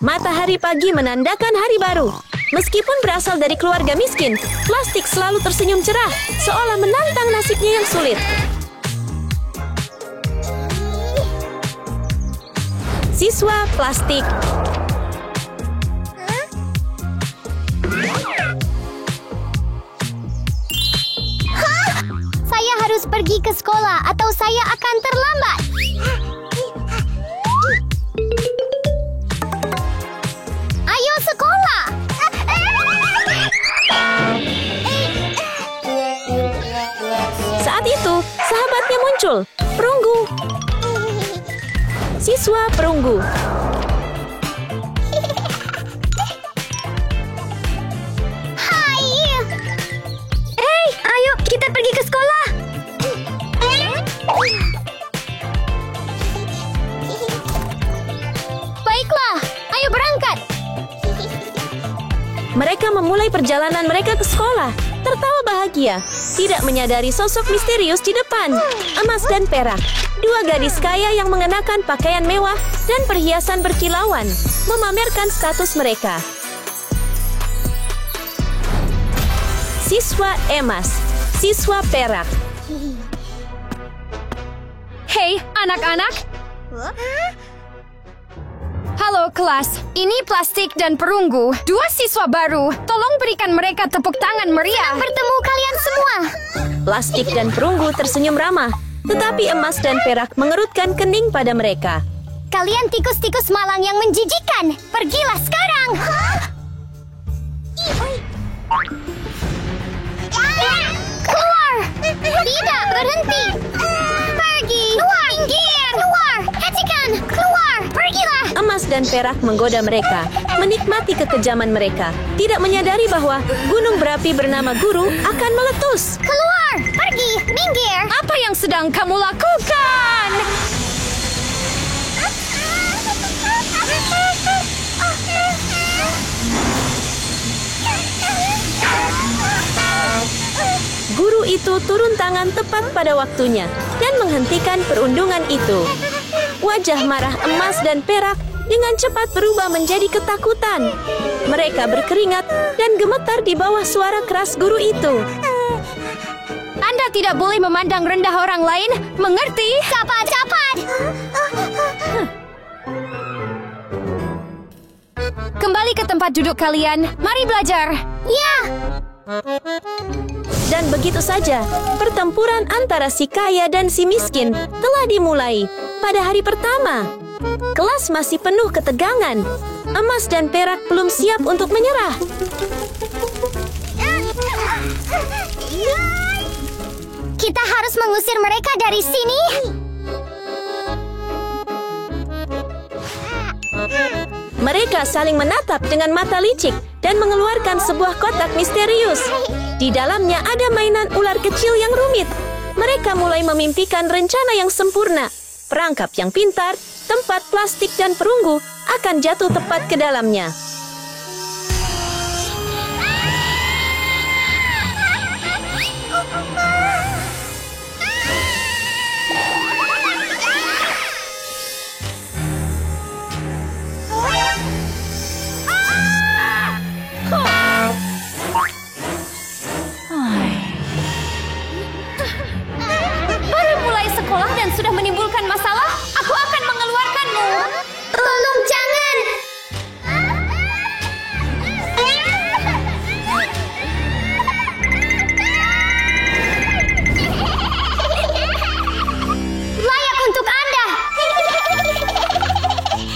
Matahari pagi menandakan hari baru. Meskipun berasal dari keluarga miskin, plastik selalu tersenyum cerah, seolah menantang nasibnya yang sulit. Siswa plastik. Saya harus pergi ke sekolah atau saya akan terlambat. Ayo sekolah. Saat itu, sahabatnya muncul, perunggu. Siswa perunggu. Hai. Hei, ayo kita pergi ke sekolah. Baiklah, ayo berangkat. Mereka memulai perjalanan mereka ke sekolah, tertawa bahagia, tidak menyadari sosok misterius di depan, emas dan perak. Dua gadis kaya yang mengenakan pakaian mewah dan perhiasan berkilauan, memamerkan status mereka. Siswa emas, siswa perak. Hei, anak-anak. Halo kelas, ini plastik dan perunggu. Dua siswa baru. Tolong berikan mereka tepuk tangan meriah. Bertemu kalian semua. Plastik dan perunggu tersenyum ramah, tetapi emas dan perak mengerutkan kening pada mereka. Kalian tikus-tikus malang yang menjijikan. Pergilah sekarang. Keluar. Tidak, berhenti. Pergi. Keluar. Minggir. Keluar. Hentikan. Keluar. Pergilah. Emas dan perak menggoda mereka, menikmati kekejaman mereka, tidak menyadari bahwa gunung berapi bernama guru akan meletus. Keluar. Pergi. Minggir. Apa yang sedang kamu lakukan? Guru itu turun tangan tepat pada waktunya dan menghentikan perundungan itu. Wajah marah emas dan perak dengan cepat berubah menjadi ketakutan. Mereka berkeringat dan gemetar di bawah suara keras guru itu. Anda tidak boleh memandang rendah orang lain, mengerti? Cepat, cepat. Kembali ke tempat duduk kalian. Mari belajar. Ya. Dan begitu saja, pertempuran antara si kaya dan si miskin telah dimulai pada hari pertama. Kelas masih penuh ketegangan. Emas dan perak belum siap untuk menyerah. Kita harus mengusir mereka dari sini. Mereka saling menatap dengan mata licik dan mengeluarkan sebuah kotak misterius. Di dalamnya ada mainan ular kecil yang rumit. Mereka mulai memimpikan rencana yang sempurna. Perangkap yang pintar, tempat plastik dan perunggu akan jatuh tepat ke dalamnya. Baru mulai sekolah dan sudah menimbulkan masalah? Aku akan mengeluarkanmu. Tolong jangan. Layak untuk Anda.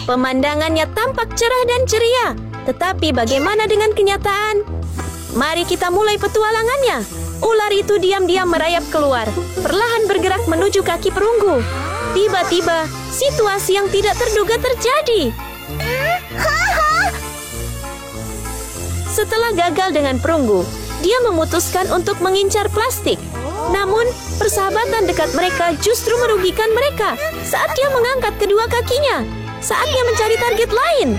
Pemandangannya tampak cerah dan ceria. Tetapi bagaimana dengan kenyataan? Mari kita mulai petualangannya. Ular itu diam-diam merayap keluar, perlahan bergerak menuju kaki perunggu. Tiba-tiba, situasi yang tidak terduga terjadi. Setelah gagal dengan perunggu, dia memutuskan untuk mengincar plastik. Namun, persahabatan dekat mereka justru merugikan mereka saat dia mengangkat kedua kakinya. Saatnya mencari target lain.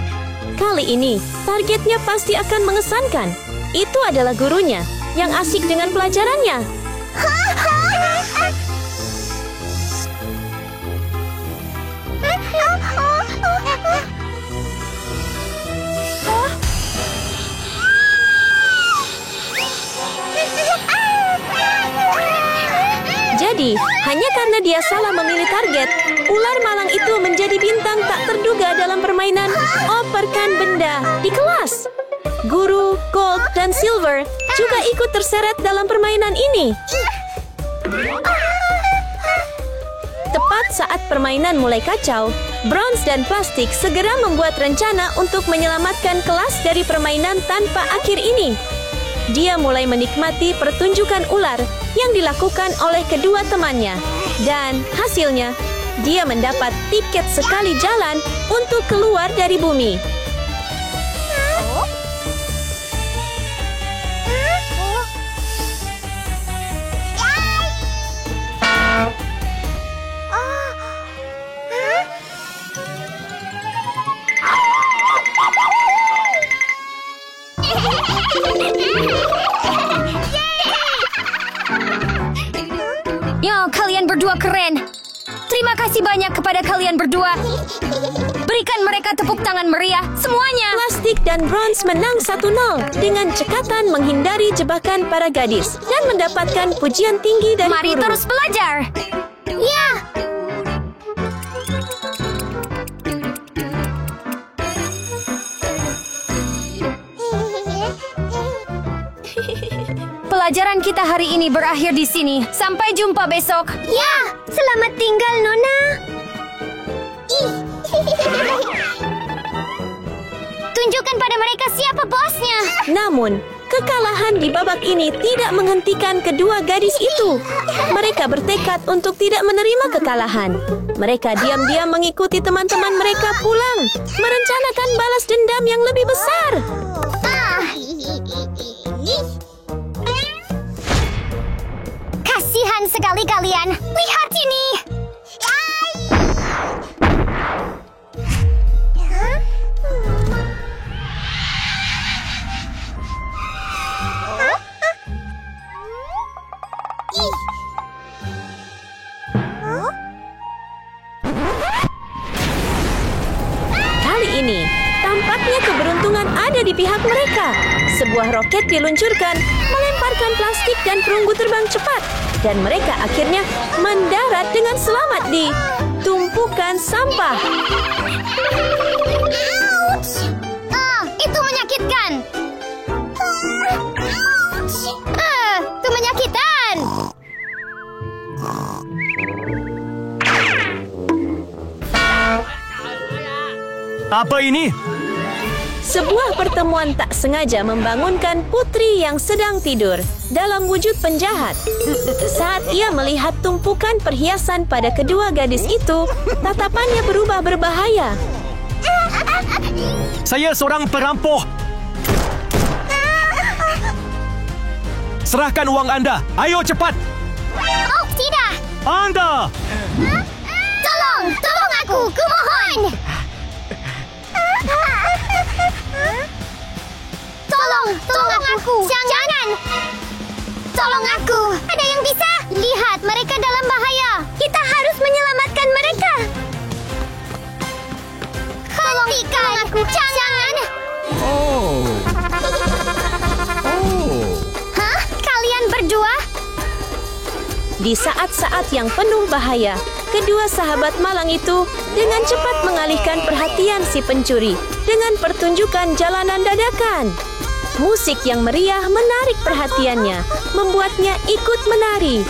Kali ini, targetnya pasti akan mengesankan. Itu adalah gurunya yang asik dengan pelajarannya. Tapi, hanya karena dia salah memilih target, ular malang itu menjadi bintang tak terduga dalam permainan operkan benda di kelas. Guru, Gold, dan Silver juga ikut terseret dalam permainan ini. Tepat saat permainan mulai kacau, Bronze dan Plastik segera membuat rencana untuk menyelamatkan kelas dari permainan tanpa akhir ini. Dia mulai menikmati pertunjukan ular yang dilakukan oleh kedua temannya. Dan hasilnya, dia mendapat tiket sekali jalan untuk keluar dari bumi. Ya, kalian berdua keren. Terima kasih banyak kepada kalian berdua. Berikan mereka tepuk tangan meriah, semuanya. Plastik dan Bronze menang 1-0 dengan cekatan menghindari jebakan para gadis dan mendapatkan pujian tinggi dari Mari guru. terus belajar. Ya, Pelajaran kita hari ini berakhir di sini. Sampai jumpa besok. ya, selamat tinggal, Nona. Tunjukkan pada mereka siapa bosnya. Namun, kekalahan di babak ini tidak menghentikan kedua gadis itu. Mereka bertekad untuk tidak menerima kekalahan. Mereka diam-diam mengikuti teman-teman mereka pulang, merencanakan balas dendam yang lebih besar. Kasihan sekali kalian. Lihat ini. Kali ini, tampaknya keberuntungan ada di pihak mereka. Sebuah roket diluncurkan, melemparkan Plastik dan perunggu terbang cepat. Dan mereka akhirnya mendarat dengan selamat di tumpukan sampah. Itu menyakitkan. Itu menyakitan. Apa ini? Sebuah pertemuan tak sengaja membangunkan putri yang sedang tidur dalam wujud penjahat. Saat ia melihat tumpukan perhiasan pada kedua gadis itu, tatapannya berubah berbahaya. Saya seorang perampok. Serahkan uang Anda. Ayo cepat. Oh, tidak. Anda! Tolong aku, kumohon. Tolong aku. Jangan. Tolong aku. Ada yang bisa? Lihat, mereka dalam bahaya. Kita harus menyelamatkan mereka. Hentikan aku. Jangan. Hah? Kalian berdua? Di saat-saat yang penuh bahaya, kedua sahabat malang itu dengan cepat mengalihkan perhatian si pencuri dengan pertunjukan jalanan dadakan. Musik yang meriah menarik perhatiannya, membuatnya ikut menari.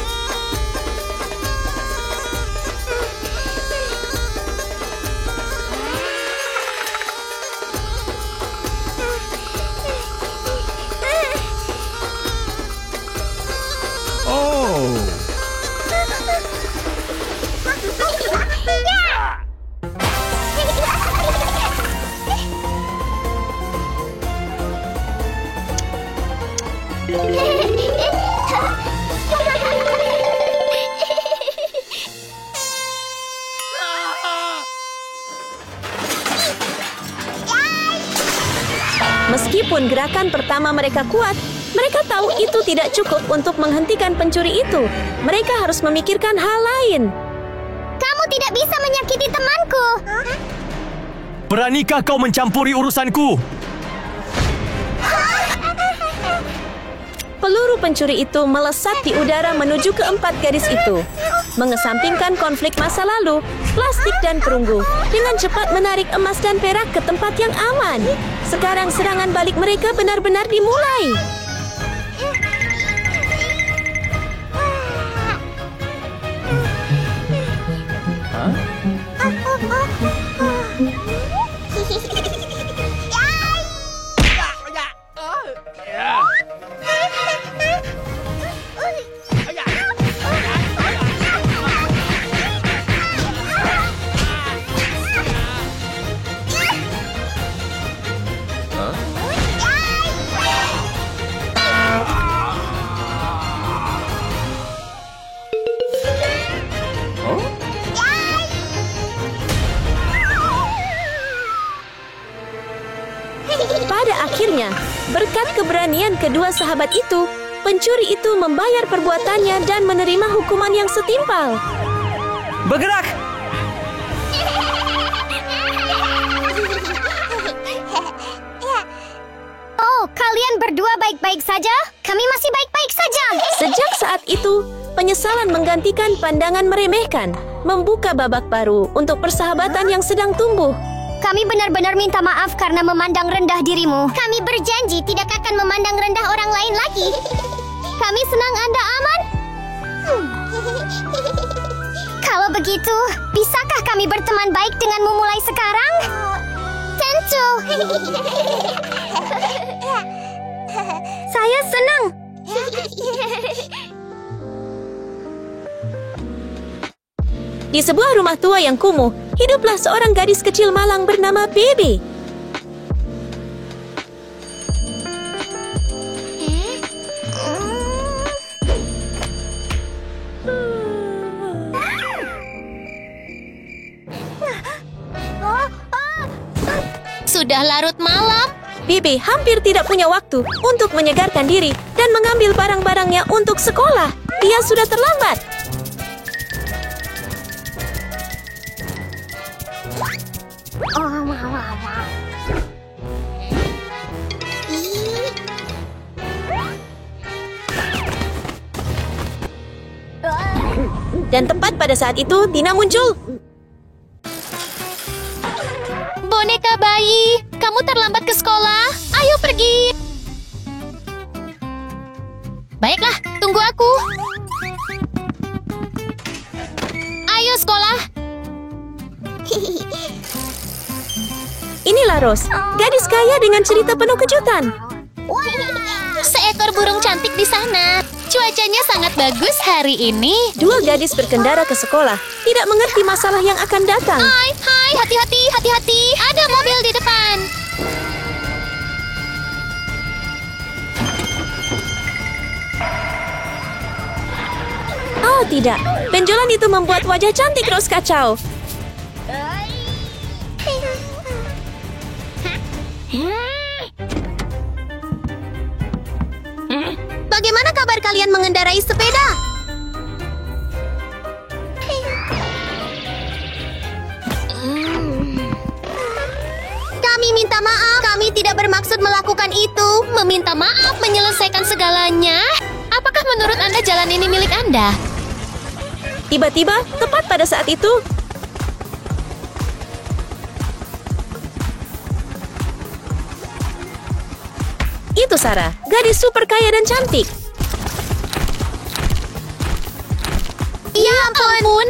Meskipun gerakan pertama mereka kuat, mereka tahu itu tidak cukup untuk menghentikan pencuri itu. Mereka harus memikirkan hal lain. Kamu tidak bisa menyakiti temanku. Beranikah kau mencampuri urusanku? Peluru pencuri itu melesat di udara menuju ke empat gadis itu. mengesampingkan konflik masa lalu, plastik dan perunggu, dengan cepat menarik emas dan perak ke tempat yang aman. Sekarang serangan balik mereka benar-benar dimulai. Pada akhirnya, berkat keberanian kedua sahabat itu, pencuri itu membayar perbuatannya dan menerima hukuman yang setimpal. Bergerak! Oh, kalian berdua baik-baik saja? Kami masih baik-baik saja. Sejak saat itu, penyesalan menggantikan pandangan meremehkan, membuka babak baru untuk persahabatan yang sedang tumbuh. Kami benar-benar minta maaf karena memandang rendah dirimu. Kami berjanji tidak akan memandang rendah orang lain lagi. Kami senang Anda aman. Kalau begitu, bisakah kami berteman baik denganmu mulai sekarang? Tentu. Saya senang. Di sebuah rumah tua yang kumuh, hiduplah seorang gadis kecil malang bernama Bebe. Sudah larut malam. Bebe hampir tidak punya waktu untuk menyegarkan diri dan mengambil barang-barangnya untuk sekolah. Dia sudah terlambat. Dan tepat pada saat itu, Tina muncul. Boneka bayi, kamu terlambat ke sekolah. Ayo pergi. Baiklah, tunggu aku. Ayo sekolah. Inilah Rose, gadis kaya dengan cerita penuh kejutan. Seekor burung cantik di sana. Cuacanya sangat bagus hari ini. Dua gadis berkendara ke sekolah, tidak mengerti masalah yang akan datang. Hai, hati-hati, hati-hati. Ada mobil di depan. Oh tidak, benjolan itu membuat wajah cantik Rose kacau. Bagaimana kabar kalian mengendarai sepeda? Kami minta maaf, kami tidak bermaksud melakukan itu. Meminta maaf menyelesaikan segalanya. Apakah menurut Anda jalan ini milik Anda? Tiba-tiba, tepat pada saat itu, itu Sarah, gadis super kaya dan cantik. Ya ampun.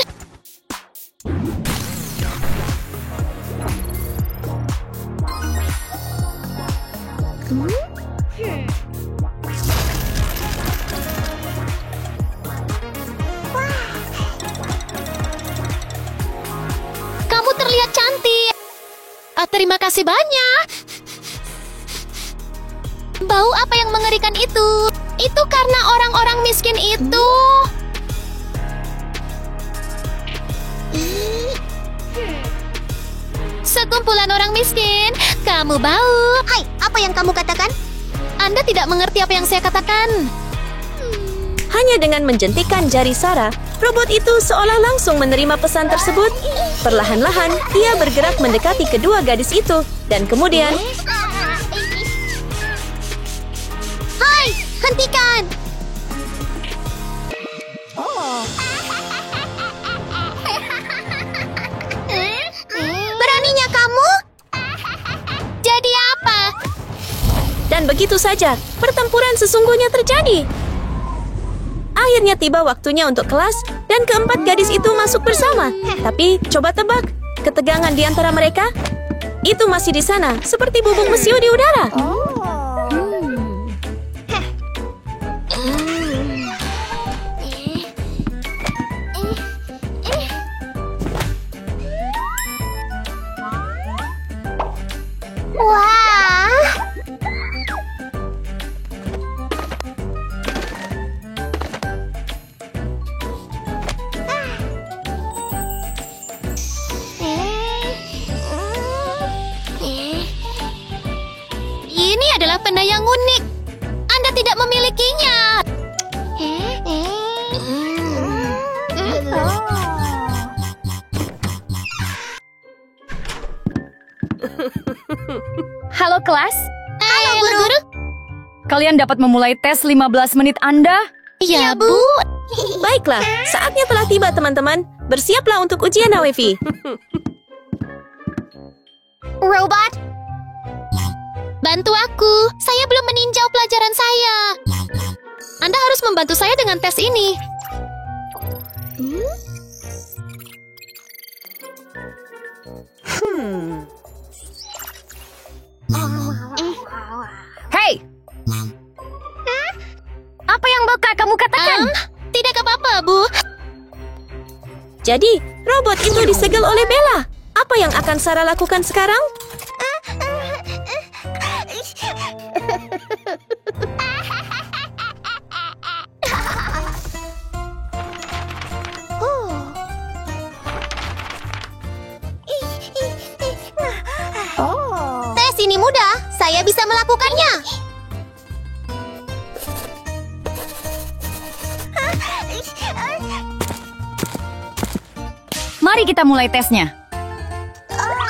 Kamu terlihat cantik. Terima kasih banyak. Bau apa yang mengerikan itu? Itu karena orang-orang miskin itu. Sekumpulan orang miskin. Kamu bau. Hai, apa yang kamu katakan? Anda tidak mengerti apa yang saya katakan. Hanya dengan menjentikkan jari Sarah, robot itu seolah langsung menerima pesan tersebut. Perlahan-lahan, ia bergerak mendekati kedua gadis itu. Dan kemudian, Hai, hentikan! Dan begitu saja, pertempuran sesungguhnya terjadi. Akhirnya tiba waktunya untuk kelas, dan keempat gadis itu masuk bersama. Tapi, coba tebak, ketegangan di antara mereka? Itu masih di sana, seperti bubuk mesiu di udara. Wah. Ini adalah benda yang unik. Anda tidak memilikinya. Halo kelas. Halo, guru. Kalian dapat memulai tes 15 menit Anda? Ya, Bu. Baiklah, saatnya telah tiba teman-teman. Bersiaplah untuk ujian AWV. Robot, bantu aku. Saya belum meninjau pelajaran saya. Anda harus membantu saya dengan tes ini. Hei! Apa yang bakal kamu katakan? Tidak apa-apa, Bu. Jadi, robot itu disegel oleh Bella. Apa yang akan Sarah lakukan sekarang? Tes ini mudah. Saya bisa melakukannya. Mari kita mulai tesnya.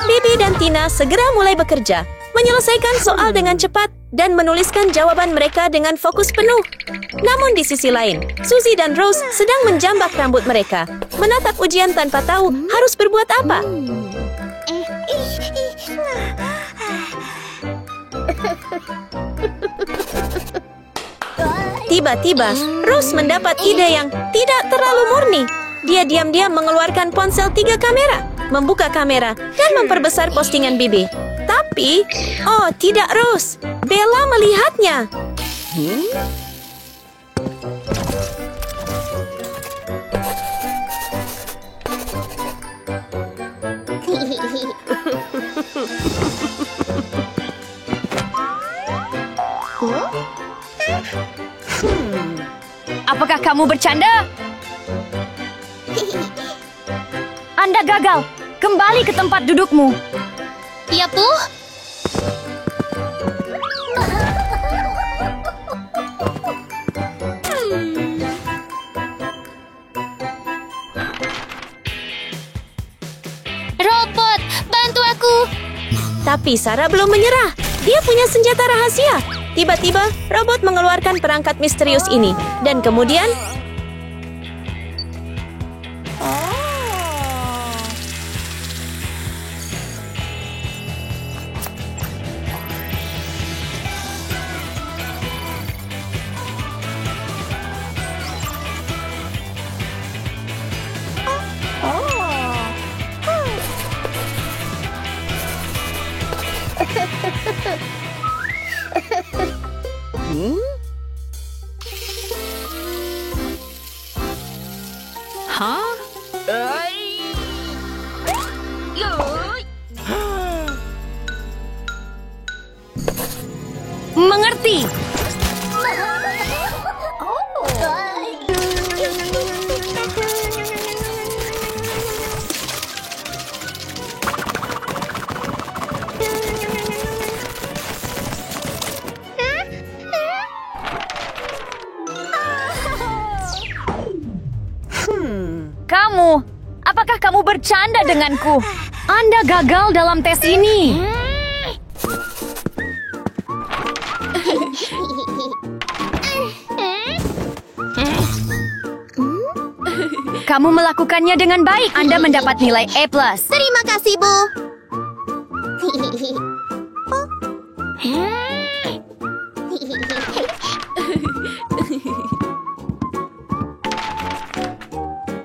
Bibi dan Tina segera mulai bekerja, menyelesaikan soal dengan cepat dan menuliskan jawaban mereka dengan fokus penuh. Namun di sisi lain, Suzy dan Rose sedang menjambak rambut mereka, menatap ujian tanpa tahu harus berbuat apa. Tiba-tiba, Rose mendapat ide yang tidak terlalu murni. Dia diam-diam mengeluarkan ponsel 3 kamera, membuka kamera, dan memperbesar postingan Bibi. Tapi, oh tidak Rose, Bella melihatnya. Apakah kamu bercanda? Anda gagal. Kembali ke tempat dudukmu. Ya, Bu. Robot, bantu aku. Tapi Sarah belum menyerah. Dia punya senjata rahasia. Tiba-tiba, robot mengeluarkan perangkat misterius ini. Dan kemudian... Mengerti. Kamu, apakah kamu bercanda denganku? Anda gagal dalam tes ini. Kamu melakukannya dengan baik. Anda mendapat nilai A+. Terima kasih, Bu.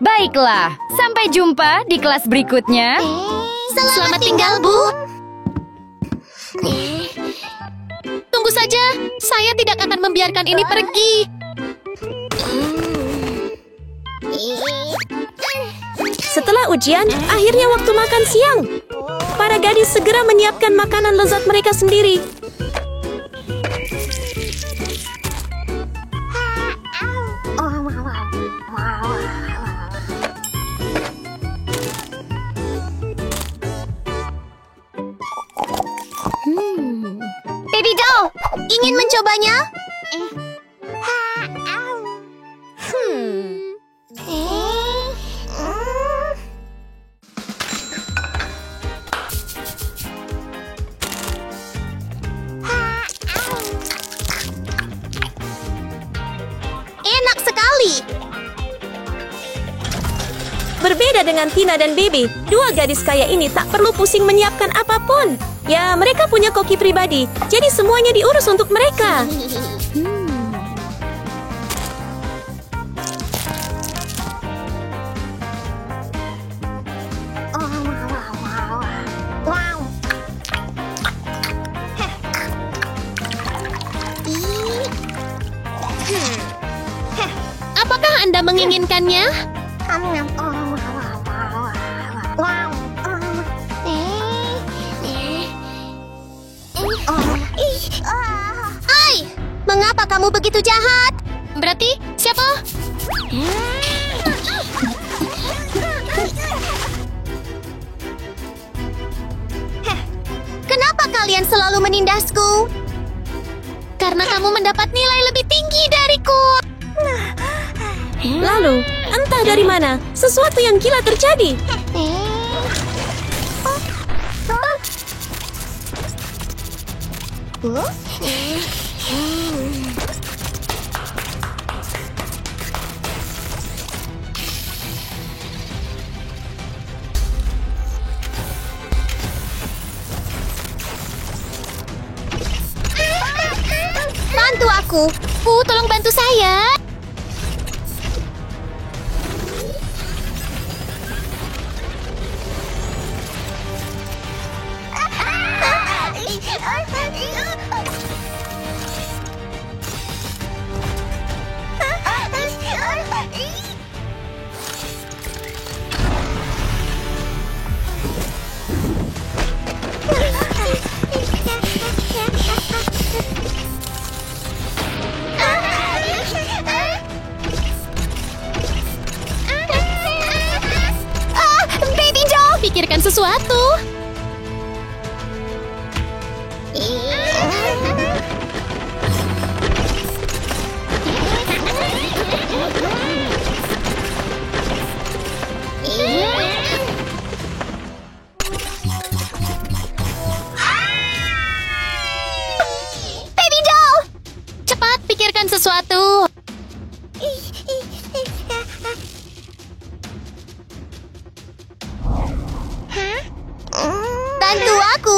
Baiklah, sampai jumpa di kelas berikutnya. Selamat tinggal, Bu. Tunggu saja, saya tidak akan membiarkan ini pergi. Setelah ujian, akhirnya waktu makan siang. Para gadis segera menyiapkan makanan lezat mereka sendiri. Baby doll, ingin mencobanya? Enak sekali. Berbeda dengan Tina dan Baby, dua gadis kaya ini tak perlu pusing menyiapkan apapun. Ya, mereka punya koki pribadi, jadi semuanya diurus untuk mereka. Apakah Anda menginginkannya? Hai, mengapa kamu begitu jahat? Berarti siapa? Kenapa kalian selalu menindasku? Karena kamu mendapat nilai lebih tinggi dariku. Lalu, entah dari mana, sesuatu yang gila terjadi. Bantu aku. Tolong bantu saya. Baby doll. Pikirkan sesuatu. Baby doll. Cepat pikirkan sesuatu. Bantu aku.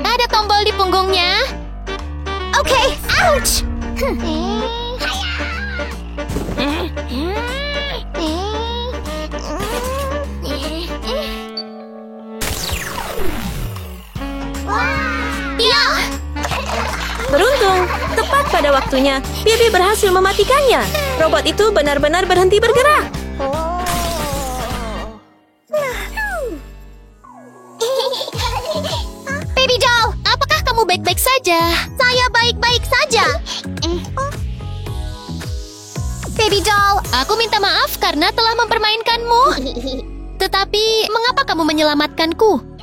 Ada tombol di punggungnya. Oke, ouch. Ya, beruntung, tepat pada waktunya, Baby berhasil mematikannya. Robot itu benar-benar berhenti bergerak. Baby doll, Apakah kamu baik-baik saja? saya baik-baik saja. Baby doll, Aku minta maaf karena telah mempermainkanmu. Tetapi, mengapa kamu menyelamatkanku?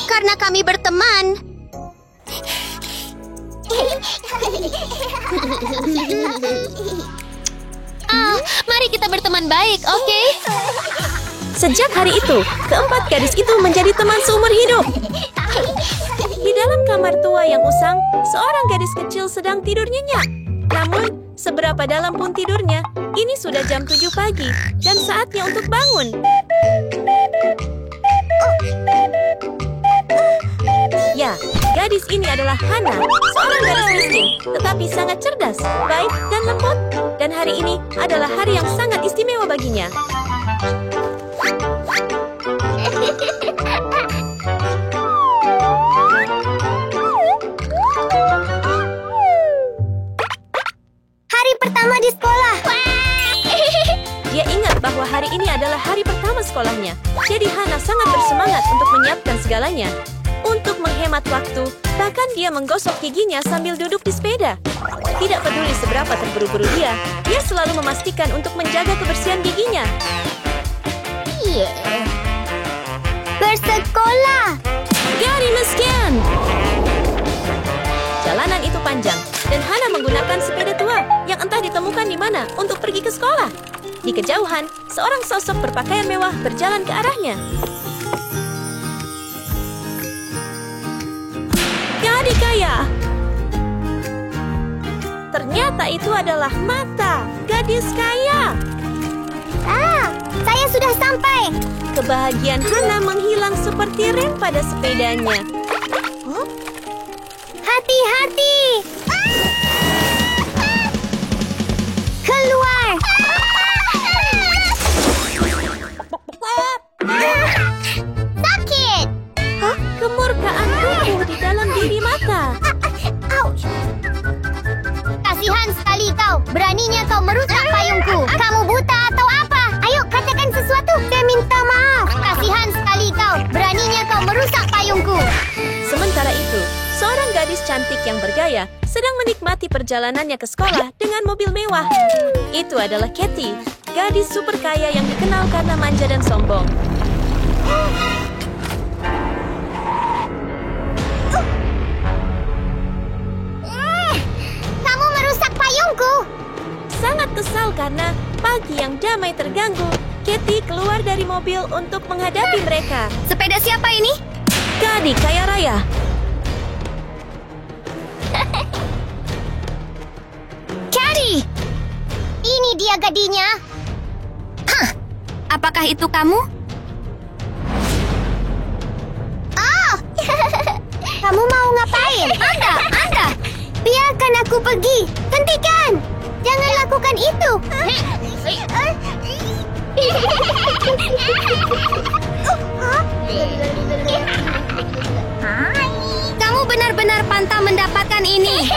karena kami berteman. Mari kita berteman baik, oke? Sejak hari itu, keempat gadis itu menjadi teman seumur hidup. Di dalam kamar tua yang usang, seorang gadis kecil sedang tidur nyenyak. Namun, seberapa dalam pun tidurnya, ini sudah jam 7 pagi dan saatnya untuk bangun. Ya, gadis ini adalah Hana, seorang gadis miskin, tetapi sangat cerdas, baik, dan lembut. Dan hari ini adalah hari yang sangat istimewa baginya. Hari pertama di sekolah. Dia ingat bahwa hari ini adalah hari pertama sekolahnya. Jadi Hana sangat bersemangat untuk menyiapkan segalanya. Untuk menghemat waktu, bahkan dia menggosok giginya sambil duduk di sepeda. Tidak peduli seberapa terburu-buru dia selalu memastikan untuk menjaga kebersihan giginya. Bersekolah. Gari miskin! Jalanan itu panjang, dan Hana menggunakan sepeda tua yang entah ditemukan di mana untuk pergi ke sekolah. Di kejauhan, seorang sosok berpakaian mewah berjalan ke arahnya. Gadis kaya! Ternyata itu adalah Mata, gadis kaya. Saya sudah sampai. Kebahagiaan Hana menghilang seperti rem pada sepedanya. Hati-hati. Keluar. Sakit. Kemurkaan tumbuh di dalam diri Mata. Ouch. Kasihan sekali kau. Beraninya kau merusak payungku. Kamu buta atau apa? Ayo katakan sesuatu. Saya minta maaf. Kasihan sekali kau. Beraninya kau merusak payungku. Sementara itu, seorang gadis cantik yang bergaya sedang menikmati perjalanannya ke sekolah dengan mobil mewah. Itu adalah Katie, gadis super kaya yang dikenal karena manja dan sombong. Kamu merusak payungku. Sangat kesal karena pagi yang damai terganggu, Katie keluar dari mobil untuk menghadapi mereka. Sepeda siapa ini? Gadis kaya raya. Katie! Ini dia gadinya. Apakah itu kamu? Oh. Kamu mau ngapain? Anda. Biarkan aku pergi. Hentikan. Jangan lakukan itu. Kamu benar-benar pantang mendapatkan ini.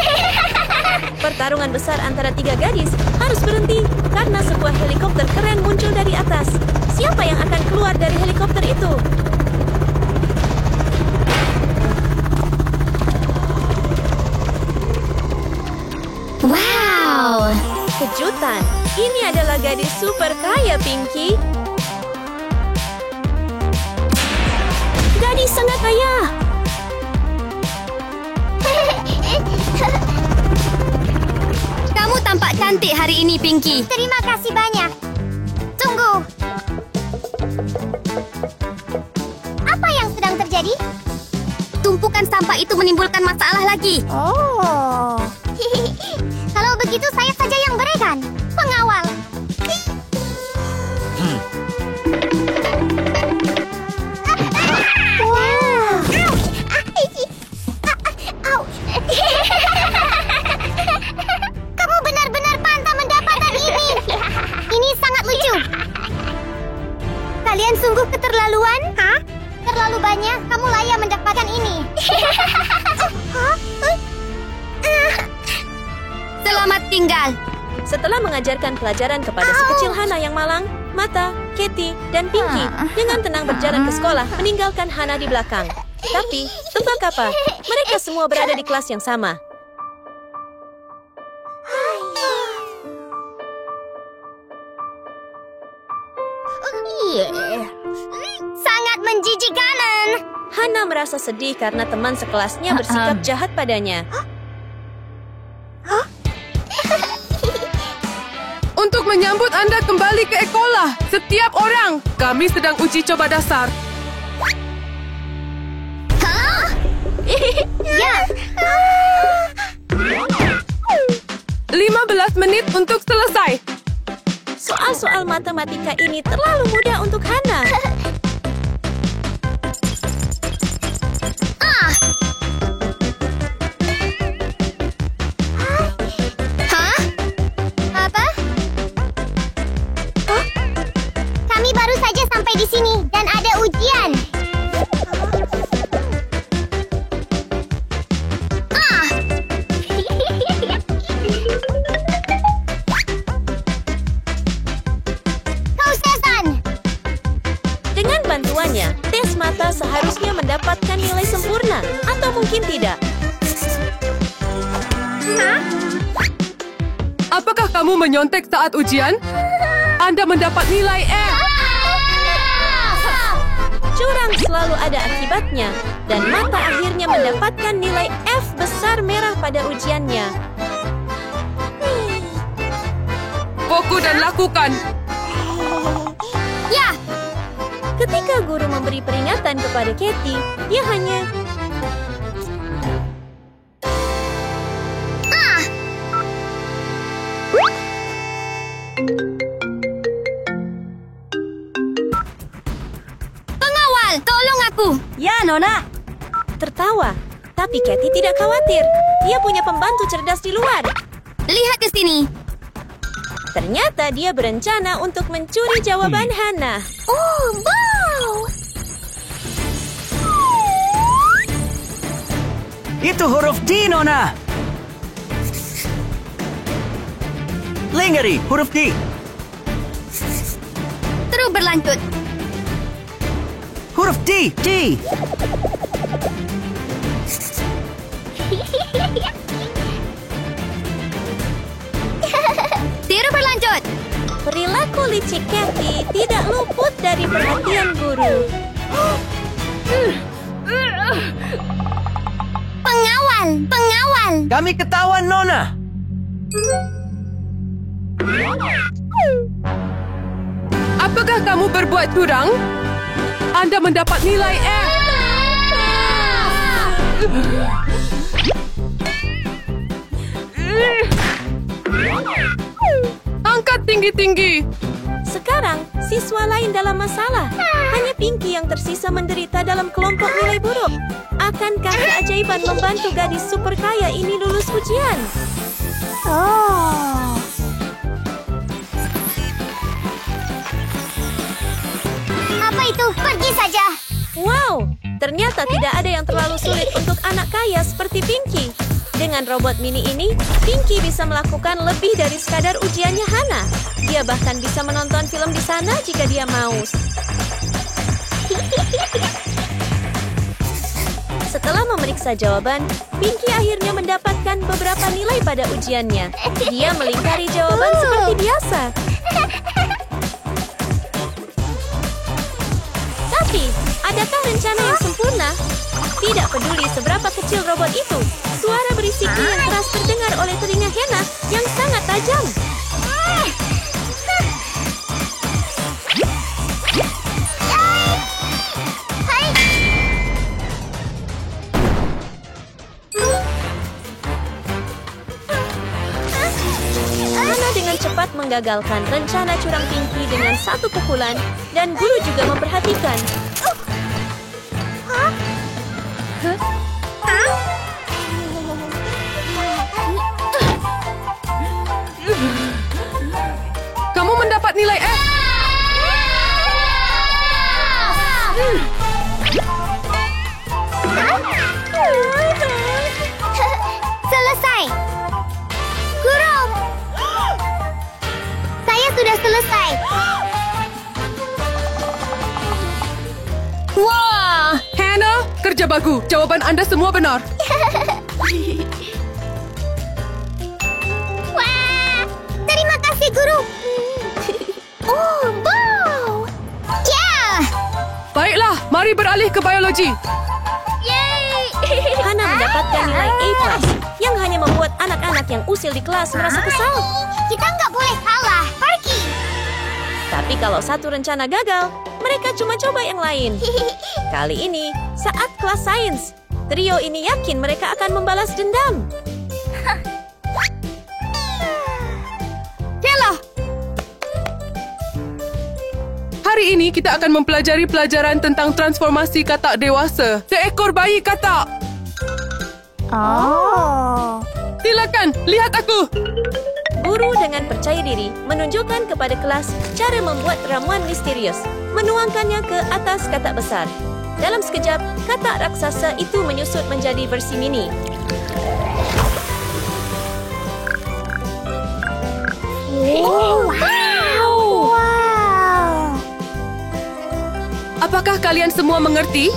Pertarungan besar antara tiga gadis harus berhenti karena sebuah helikopter keren muncul dari atas. Siapa yang akan keluar dari helikopter itu? Wow! Kejutan, ini adalah gadis super kaya, Pinky. Gadis sangat kaya. Kamu tampak cantik hari ini, Pinky. Terima kasih banyak. Tunggu. Apa yang sedang terjadi? Tumpukan sampah itu menimbulkan masalah lagi. Oh. Kalau begitu saya saja yang berikan. Pengawal. Wow. Ouch. Kamu benar-benar pantang mendapatkan ini. Ini sangat lucu. Kalian sungguh keterlaluan? Hah? Terlalu banyak. Kamu layak mendapatkan ini. Selamat tinggal. Setelah mengajarkan pelajaran kepada si kecil Hana yang malang, Mata, Katie, dan Pinky dengan tenang berjalan ke sekolah, meninggalkan Hana di belakang. Tapi, tebak apa? Mereka semua berada di kelas yang sama. Sangat menjijikkan. Hana merasa sedih karena teman sekelasnya bersikap jahat padanya. Untuk menyambut Menuntut anda kembali ke sekolah. Setiap orang. Kami sedang uji coba dasar. Ya. 15 menit untuk selesai. Soal-soal matematika ini terlalu mudah untuk Hana. Apa? Kami baru saja sampai di sini dan ada ujian. Kau Stefan. Dengan bantuannya, tes mata seharusnya mendapatkan nilai sempurna. Atau mungkin tidak. Apakah kamu menyontek saat ujian? Anda mendapat nilai F. Curang selalu ada akibatnya. Dan mata akhirnya mendapatkan nilai F besar merah pada ujiannya. Fokus dan lakukan. Ya. Ketika guru memberi peringatan kepada Katie, dia hanya... Pengawal, tolong aku. Ya, Nona. tertawa. Tapi Katie tidak khawatir. Dia punya pembantu cerdas di luar. Lihat ke sini. Ternyata dia berencana untuk mencuri jawaban Hana. Oh, wow! Itu huruf D, Nona. Lingari, huruf D. Terus berlanjut. Huruf D, D. Terus berlanjut. Perilaku licik Katie tidak luput dari perhatian guru. Pengawal, pengawal. Kami ketahuan, Nona. Apakah kamu berbuat curang? Anda mendapat nilai F. Angkat tinggi-tinggi. Sekarang, siswa lain dalam masalah. Hanya Pinky yang tersisa menderita dalam kelompok nilai buruk. Akankah keajaiban membantu gadis super kaya ini lulus ujian? Oh. Apa itu? Pergi saja. Wow, ternyata tidak ada yang terlalu sulit untuk anak kaya seperti Pinky. Dengan robot mini ini, Pinky bisa melakukan lebih dari sekadar ujiannya Hana. Dia bahkan bisa menonton film di sana jika dia mau. Setelah memeriksa jawaban, Pinky akhirnya mendapatkan beberapa nilai pada ujiannya. Dia melingkari jawaban seperti biasa. Tapi, adakah rencana yang sempurna? Tidak peduli seberapa kecil robot itu, suara berisiknya yang keras terdengar oleh telinga Hana yang sangat tajam. Hana dengan cepat menggagalkan rencana curang Pinky dengan satu pukulan, dan guru juga memperhatikan. Kamu mendapat nilai F. Selesai. Guru. Saya sudah selesai. Wah, Hannah, kerja bagus. Jawaban Anda semua benar. Wah, terima kasih guru. Oh, wow. Yeah. Baiklah, mari beralih ke biologi. Hana mendapatkan nilai A+, yang hanya membuat anak-anak yang usil di kelas merasa kesal. Kita nggak boleh kalah. Pergi. Tapi kalau satu rencana gagal, mereka cuma coba yang lain. Kali ini, saat kelas sains, trio ini yakin mereka akan membalas dendam. Kelah! Hari ini kita akan mempelajari pelajaran tentang transformasi katak dewasa. Seekor bayi katak. Silakan, lihat aku. Guru dengan percaya diri menunjukkan kepada kelas cara membuat ramuan misterius, menuangkannya ke atas katak besar. Dalam sekejap, katak raksasa itu menyusut menjadi versi mini. Apakah kalian semua mengerti?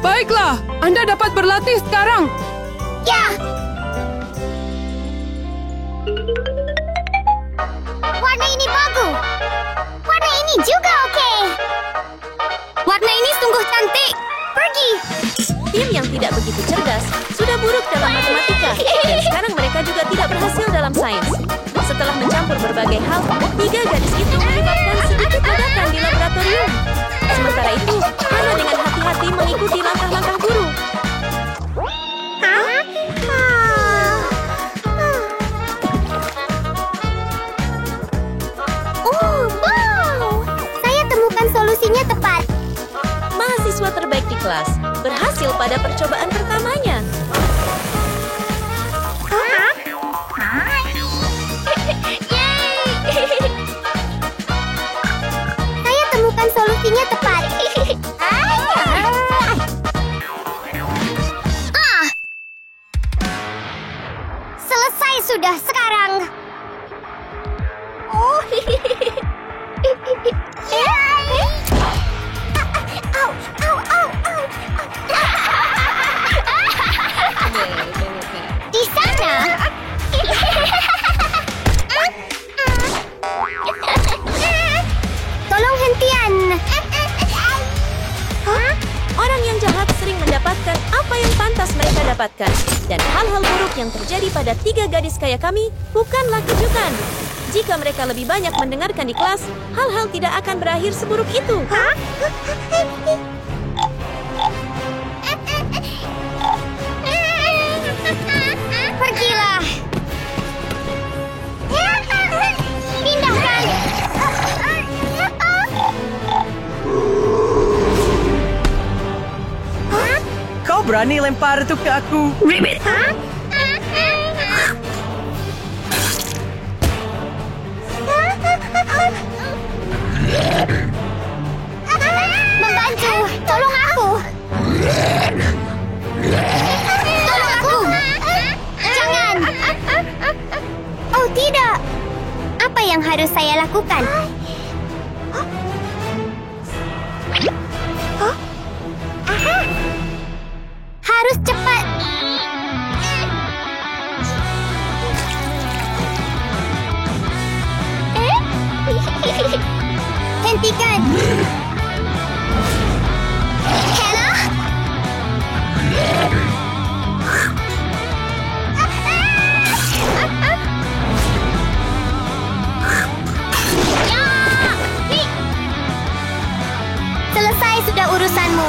Baiklah, Anda dapat berlatih sekarang. Ya! Warna ini bagus. Warna ini juga oke. Warna ini sungguh cantik. Pergi. Tim yang tidak begitu cerdas sudah buruk dalam matematika, dan sekarang mereka juga tidak berhasil dalam sains. Setelah mencampur berbagai hal, 3 gadis itu menyebabkan sedikit ledakan di laboratorium. Sementara itu, Hana dengan hati-hati mengikuti langkah-langkah guru. Wow! Saya temukan solusinya tepat. Mahasiswa terbaik di kelas berhasil pada percobaan pertamanya. Saya temukan solusinya tepat. Selesai sudah sekarang. Di sana. Tolong hentian. Orang yang jahat sering mendapatkan apa yang pantas mereka dapatkan. Dan hal-hal buruk yang terjadi pada 3 gadis kaya kami bukanlah kejutan. Jika mereka lebih banyak mendengarkan di kelas, hal-hal tidak akan berakhir seburuk itu. Pergilah. Pindahkan. Kau berani lempar itu ke aku? Ribbit! Membantu. Tolong aku. Tolong aku. Jangan. Oh, tidak. Apa yang harus saya lakukan? Harus cepat. Hentikan. Hannah? Selesai sudah urusanmu.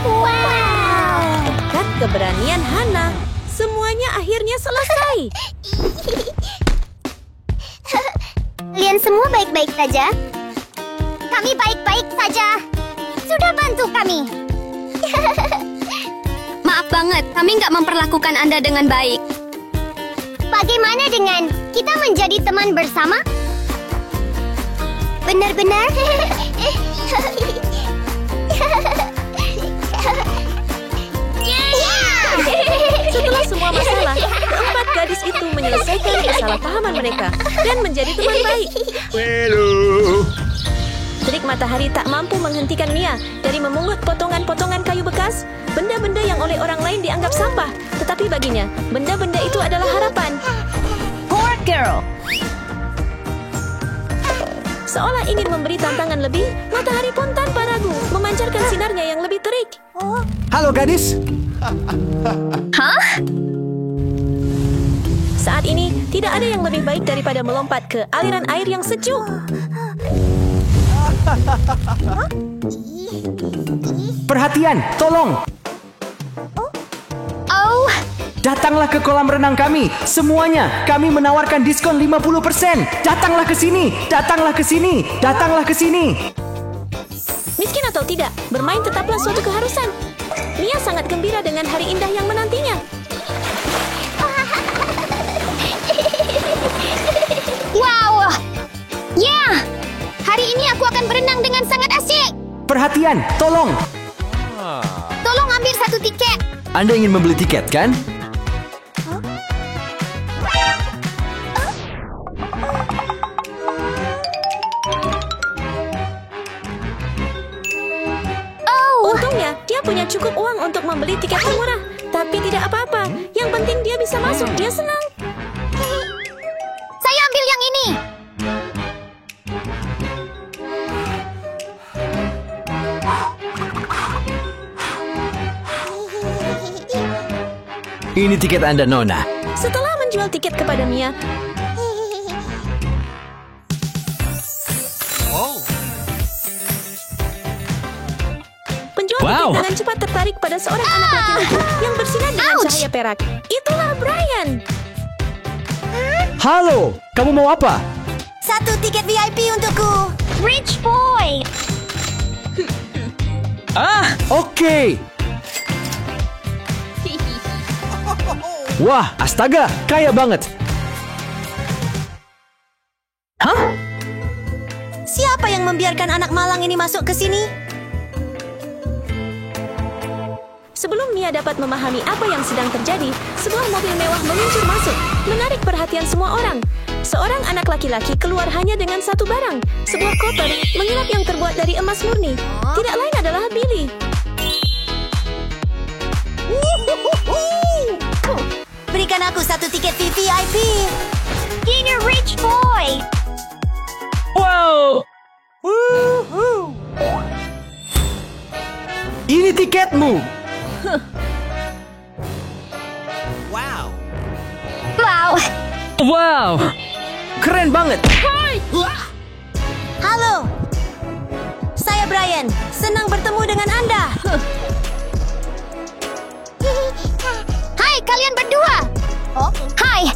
Wow. Berkat keberanian Hana, semuanya akhirnya selesai. Kalian semua baik-baik saja? Kami baik-baik saja. Sudah bantu kami. Maaf banget, kami nggak memperlakukan Anda dengan baik. Bagaimana dengan kita menjadi teman bersama? Benar-benar? Setelah semua masalah, keempat gadis itu menyelesaikan kesalahpahaman mereka dan menjadi teman baik. Terik matahari tak mampu menghentikan Mia dari memungut potongan-potongan kayu bekas, benda-benda yang oleh orang lain dianggap sampah. Tetapi baginya, benda-benda itu adalah harapan. Poor girl. Seolah ingin memberi tantangan lebih, matahari pun tanpa ragu memancarkan sinarnya yang lebih terik. Halo gadis. Saat ini, tidak ada yang lebih baik daripada melompat ke aliran air yang sejuk. Perhatian, tolong. Oh, Datanglah ke kolam renang kami. Semuanya, kami menawarkan diskon 50%. Datanglah ke sini. Datanglah ke sini. Datanglah ke sini. Miskin atau tidak, bermain tetaplah suatu keharusan. Mia sangat gembira dengan hari indah yang menantinya. Wow! Ya! Hari ini aku akan berenang dengan sangat asyik. Perhatian, tolong. Tolong ambil satu tiket. Anda ingin membeli tiket, kan? Untungnya, dia punya cukup uang untuk membeli tiket termurah. Tapi tidak apa-apa. Yang penting dia bisa masuk. Dia senang. Saya ambil yang ini. Ini tiket Anda, Nona. Setelah menjual tiket kepada Mia, penjual tiket dengan cepat tertarik pada seorang anak laki-laki yang bersinar dengan cahaya perak. Itulah Brian. Halo, kamu mau apa? Satu tiket VIP untukku. Rich boy. Oke. Wah, astaga, kaya banget. Siapa yang membiarkan anak malang ini masuk ke sini? Sebelum Mia dapat memahami apa yang sedang terjadi, sebuah mobil mewah meluncur masuk, menarik perhatian semua orang. Seorang anak laki-laki keluar hanya dengan satu barang, sebuah koper mengilap yang terbuat dari emas murni. Tidak lain adalah Billy. Berikan aku satu tiket VIP. Gini rich boy. Wow. Ini tiketmu. Wow. Keren banget. Halo. Saya Brian. Senang bertemu dengan Anda. Hai kalian berdua. Hai.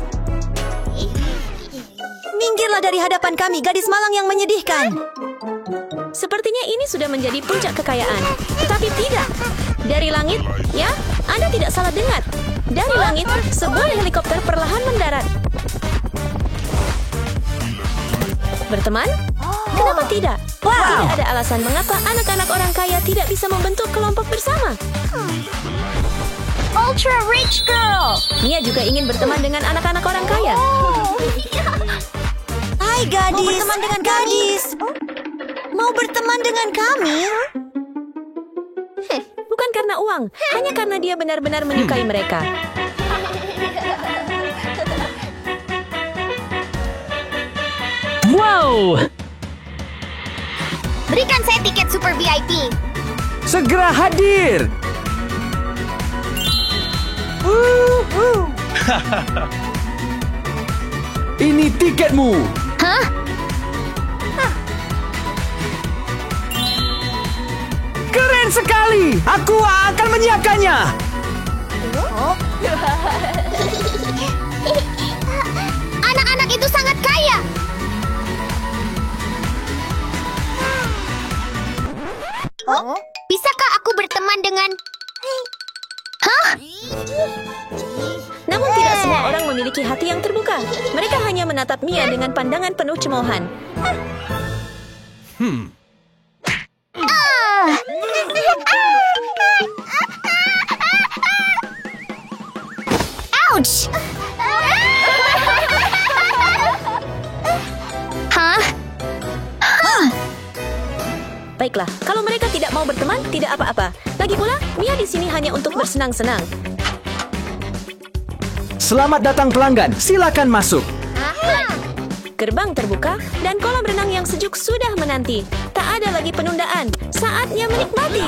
Minggirlah dari hadapan kami, gadis malang yang menyedihkan. Sepertinya ini sudah menjadi puncak kekayaan. Tetapi tidak. Dari langit, ya, Anda tidak salah dengar. Dari langit, sebuah helikopter perlahan mendarat. Berteman? Kenapa tidak? Tidak ada alasan mengapa anak-anak orang kaya tidak bisa membentuk kelompok bersama. Ultra rich girl. Mia juga ingin berteman dengan anak-anak orang kaya. Hai gadis. Mau berteman dengan gadis? Mau berteman dengan kami? Bukan karena uang, hanya karena dia benar-benar menyukai mereka. Wow. Berikan saya tiket super VIP. Segera hadir. Ini tiketmu. Keren sekali. Aku akan menyiapkannya. Anak-anak itu sangat kaya. Bisakah aku berteman dengan... Namun tidak semua orang memiliki hati yang terbuka. Mereka hanya menatap Mia dengan pandangan penuh cemoohan. Ouch! Baiklah, kalau mereka tidak mau berteman, tidak apa-apa. Lagi pula, Mia di sini hanya untuk bersenang-senang. Selamat datang pelanggan. Silakan masuk. Gerbang terbuka dan kolam renang yang sejuk sudah menanti. Tak ada lagi penundaan. Saatnya menikmati.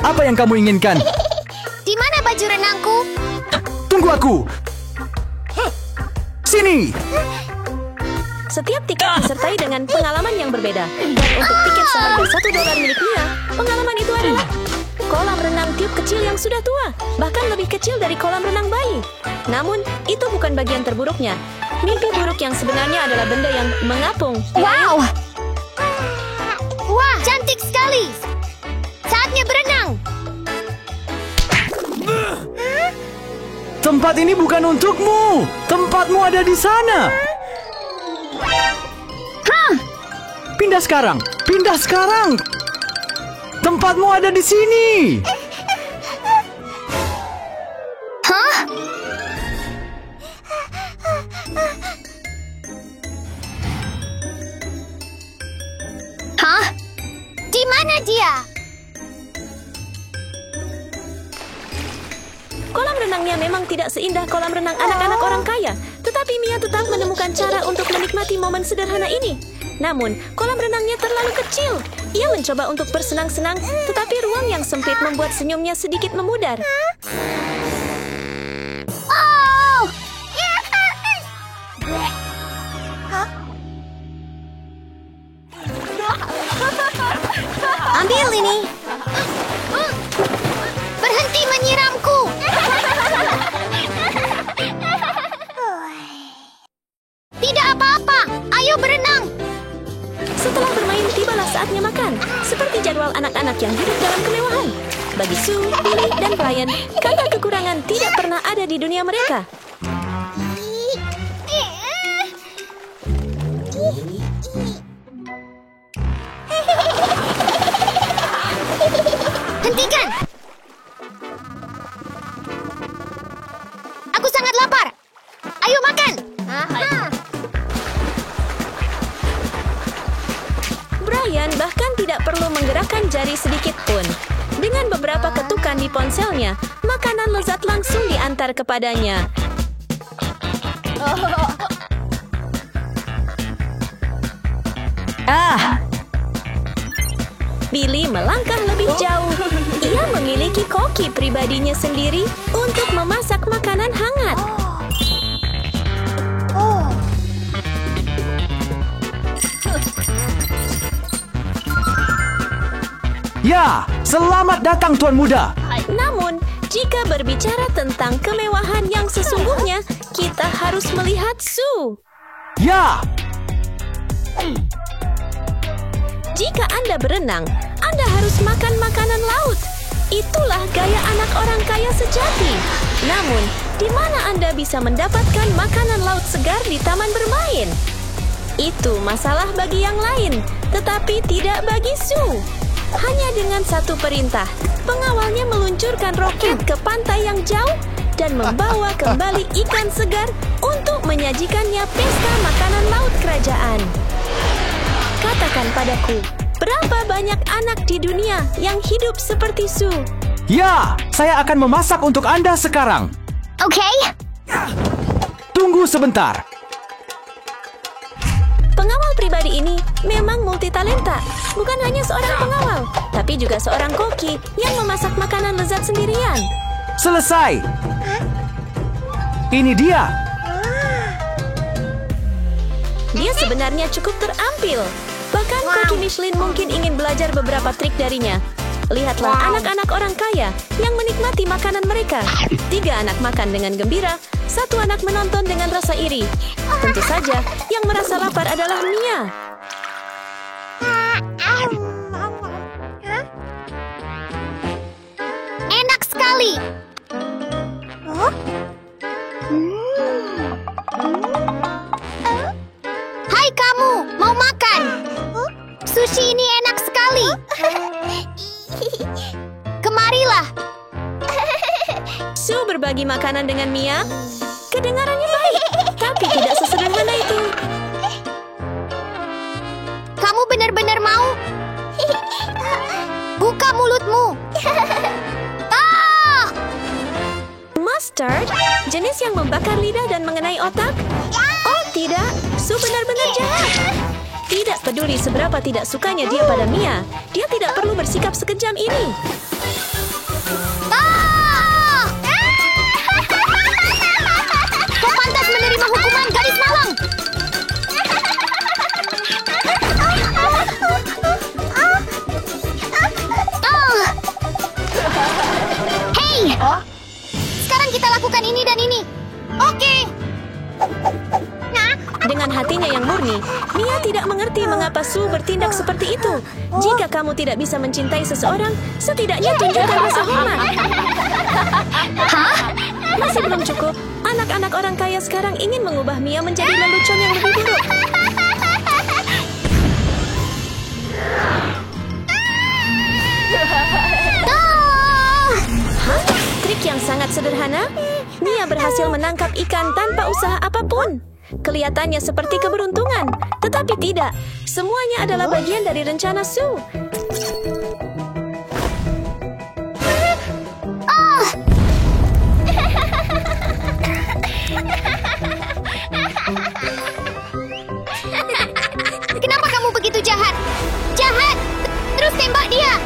Apa yang kamu inginkan? Di mana baju renangku? Tunggu aku. Sini. Setiap tiket disertai dengan pengalaman yang berbeda. Dan untuk tiket seharga $1 milik Mia, pengalaman itu adalah kolam renang tiup kecil yang sudah tua, bahkan lebih kecil dari kolam renang bayi. Namun, itu bukan bagian terburuknya. Mimpi buruk yang sebenarnya adalah benda yang mengapung. Wow! Wah, cantik sekali. Saatnya berenang. Tempat ini bukan untukmu. Tempatmu ada di sana. Pindah sekarang. Pindah sekarang. Tempatmu ada di sini. Hah? Hah? Di mana dia? Kolam renangnya memang tidak seindah kolam renang anak-anak orang kaya, tetapi Mia tetap menemukan cara untuk menikmati momen sederhana ini. Namun, kolam renangnya terlalu kecil. Ia mencoba untuk bersenang-senang, tetapi ruang yang sempit membuat senyumnya sedikit memudar. Oh! Ambil ini. Berhenti menyiramku. Tidak apa-apa. Ayo berenang. Setelah bermain, tibalah saatnya makan. Seperti jadwal anak-anak yang hidup dalam kemewahan. Bagi Sue, Billy, dan Brian, kata kekurangan tidak pernah ada di dunia mereka. Hentikan. Aku sangat lapar. Ayo makan. Brian bahkan tidak perlu menggerakkan jari sedikit pun. Dengan beberapa ketukan di ponselnya, makanan lezat langsung diantar kepadanya. Billy melangkah lebih jauh. Ia memiliki koki pribadinya sendiri untuk memasak makanan hangat. Ya, selamat datang Tuan Muda. Namun, jika berbicara tentang kemewahan yang sesungguhnya, kita harus melihat Sue. Ya, Jika Anda berenang, Anda harus makan makanan laut. Itulah gaya anak orang kaya sejati. Namun, di mana Anda bisa mendapatkan makanan laut segar di taman bermain? Itu masalah bagi yang lain, tetapi tidak bagi Sue. Hanya dengan satu perintah, pengawalnya meluncurkan roket ke pantai yang jauh dan membawa kembali ikan segar untuk menyajikannya pesta makanan laut kerajaan. Katakan padaku, berapa banyak anak di dunia yang hidup seperti Sue? ya, saya akan memasak untuk Anda sekarang. Oke. Tunggu sebentar. Pengawal pribadi ini memang multitalenta. Bukan hanya seorang pengawal, tapi juga seorang koki yang memasak makanan lezat sendirian. Selesai. Ini dia. Dia sebenarnya cukup terampil. Bahkan koki Michelin mungkin ingin belajar beberapa trik darinya. Lihatlah anak-anak orang kaya yang menikmati makanan mereka. 3 anak makan dengan gembira, 1 anak menonton dengan rasa iri. Tentu saja, yang merasa lapar adalah Mia. Enak sekali. Hai kamu, mau makan? Sushi ini enak sekali. Kemarilah. Sue berbagi makanan dengan Mia. Kedengarannya baik, tapi tidak sesederhana itu. Kamu benar-benar mau? Buka mulutmu. Ah! Mustard, jenis yang membakar lidah dan mengenai otak? Oh tidak, Sue benar-benar jahat. Tidak peduli seberapa tidak sukanya dia pada Mia, dia tidak perlu bersikap sekejam ini. Kau pantas menerima hukuman, gadis malang. Hei! Sekarang kita lakukan ini dan ini. Oke. Dengan hatinya yang murni, Mia tidak mengerti mengapa Sue bertindak seperti itu. Jika kamu tidak bisa mencintai seseorang, setidaknya tunjukkan rasa hormat. Masih belum cukup. Anak-anak orang kaya sekarang ingin mengubah Mia menjadi lelucon yang lebih buruk. Trik yang sangat sederhana, Mia berhasil menangkap ikan tanpa usaha apapun. Kelihatannya seperti keberuntungan, tetapi tidak. Semuanya adalah bagian dari rencana Sue. Kenapa kamu begitu jahat? Jahat! Terus tembak dia!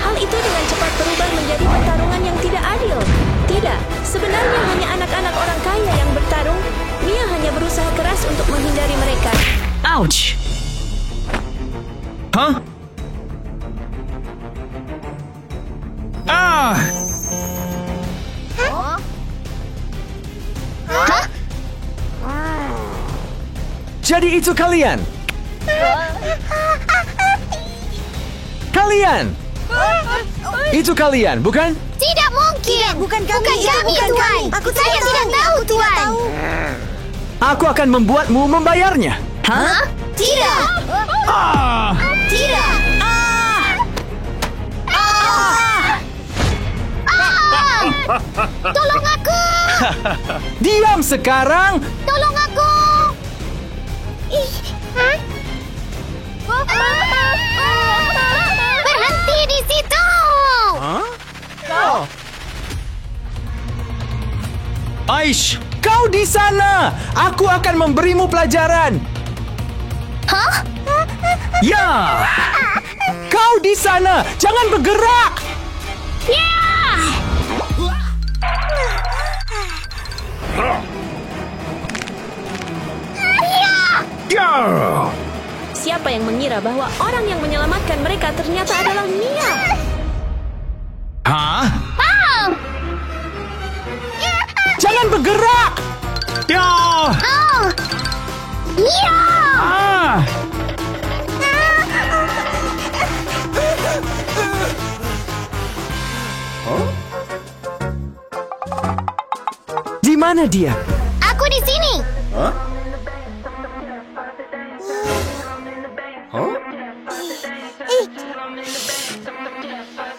Hal itu dengan cepat berubah menjadi pertarungan yang tidak adil. Tidak, sebenarnya hanya anak-anak orang kaya yang bertarung. Mia hanya berusaha keras untuk menghindari mereka. Ouch! Hah? Ah! Jadi itu kalian? Kalian? Itu kalian, bukan? Tidak mungkin! Bukan kami, Tuan! Saya tidak tahu, Tuan! Aku akan membuatmu membayarnya. Hah? Tidak! Ah! Tidak! Tolong aku! Diam sekarang! Tolong aku! Berhenti di situ! Aish, kau di sana! Aku akan memberimu pelajaran. Hah? Ya! Kau di sana! Jangan bergerak! Ya! Siapa yang mengira bahwa orang yang menyelamatkan mereka ternyata adalah Mia? Hah? Jangan bergerak! Ya! Iya! Ah! Di mana dia? Aku di sini!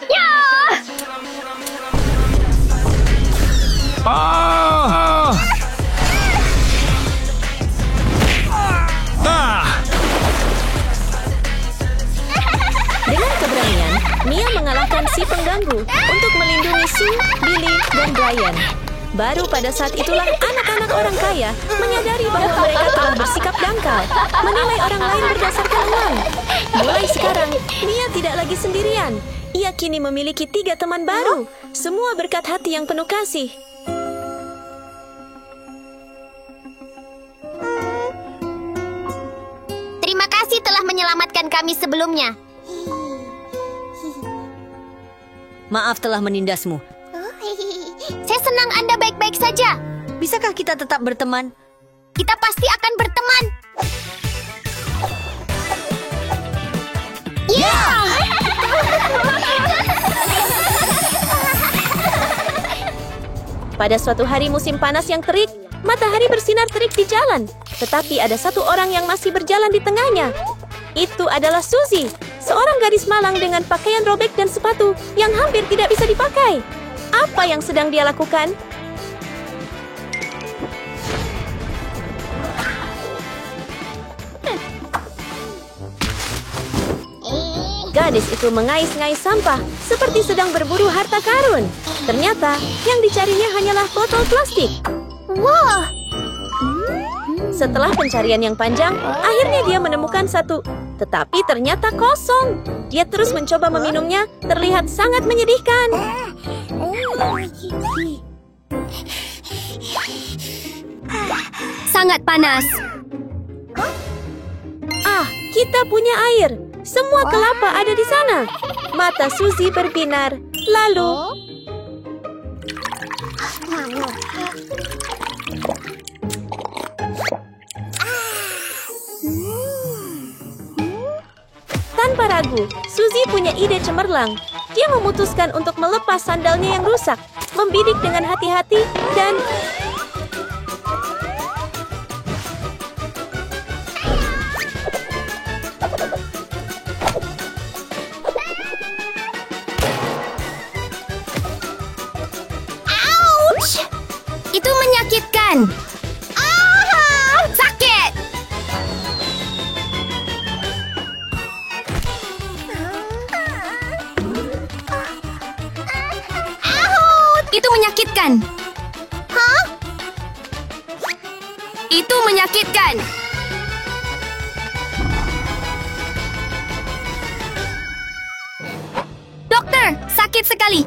Ya! Ah! Ah! Dengan keberanian, Mia mengalahkan si pengganggu untuk melindungi Sue, Billy, dan Brian. Baru pada saat itulah anak-anak orang kaya menyadari bahwa mereka telah bersikap dangkal, menilai orang lain berdasarkan uang. Mulai sekarang, Mia tidak lagi sendirian. Ia kini memiliki 3 teman baru, semua berkat hati yang penuh kasih. Terima kasih telah menyelamatkan kami sebelumnya. Maaf telah menindasmu. Saya senang Anda baik-baik saja. Bisakah kita tetap berteman? Kita pasti akan berteman. Ya! Pada suatu hari musim panas yang terik, matahari bersinar terik di jalan. Tetapi ada satu orang yang masih berjalan di tengahnya. Itu adalah Suzy, seorang gadis malang dengan pakaian robek dan sepatu yang hampir tidak bisa dipakai. Apa yang sedang dia lakukan? Gadis itu mengais-ngais sampah seperti sedang berburu harta karun. Ternyata yang dicarinya hanyalah botol plastik. Wah! Setelah pencarian yang panjang, akhirnya dia menemukan satu. Tetapi ternyata kosong. Dia terus mencoba meminumnya, terlihat sangat menyedihkan. Sangat panas. Ah, kita punya air. Semua kelapa ada di sana. Mata Suzy berbinar. Lalu, tanpa ragu, Suzy punya ide cemerlang. Dia memutuskan untuk melepas sandalnya yang rusak, membidik dengan hati-hati, dan... Itu menyakitkan. Sakit. Itu menyakitkan. Itu menyakitkan. Dokter, sakit sekali.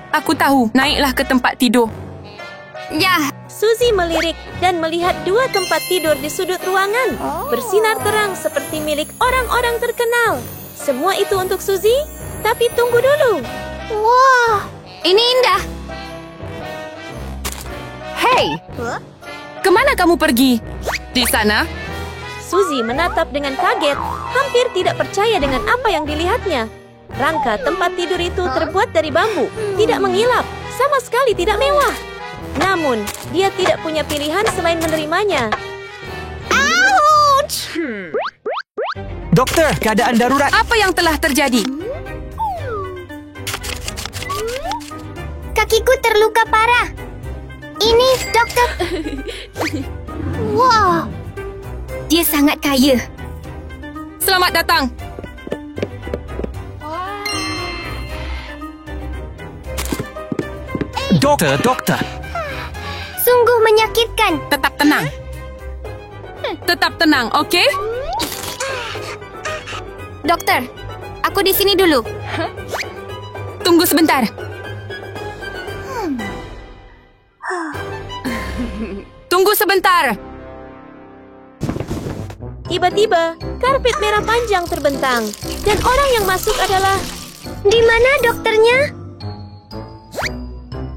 Aku tahu, naiklah ke tempat tidur. Ya, Suzy melirik dan melihat dua tempat tidur di sudut ruangan. Bersinar terang seperti milik orang-orang terkenal. Semua itu untuk Suzy, tapi tunggu dulu. wah, ini indah. Hei, kemana kamu pergi? Di sana? Suzy menatap dengan kaget, hampir tidak percaya dengan apa yang dilihatnya. Rangka tempat tidur itu terbuat dari bambu, tidak mengilap, sama sekali tidak mewah. Namun, dia tidak punya pilihan selain menerimanya. Dokter, keadaan darurat. Apa yang telah terjadi? Kakiku terluka parah. Ini, dokter. Wow. Dia sangat kaya. Selamat datang. Dokter. Sungguh menyakitkan. Tetap tenang. Tetap tenang, okey? Dokter, aku di sini dulu. Tunggu sebentar. Tunggu sebentar. Tiba-tiba, karpet merah panjang terbentang, dan orang yang masuk adalah... Di mana dokternya?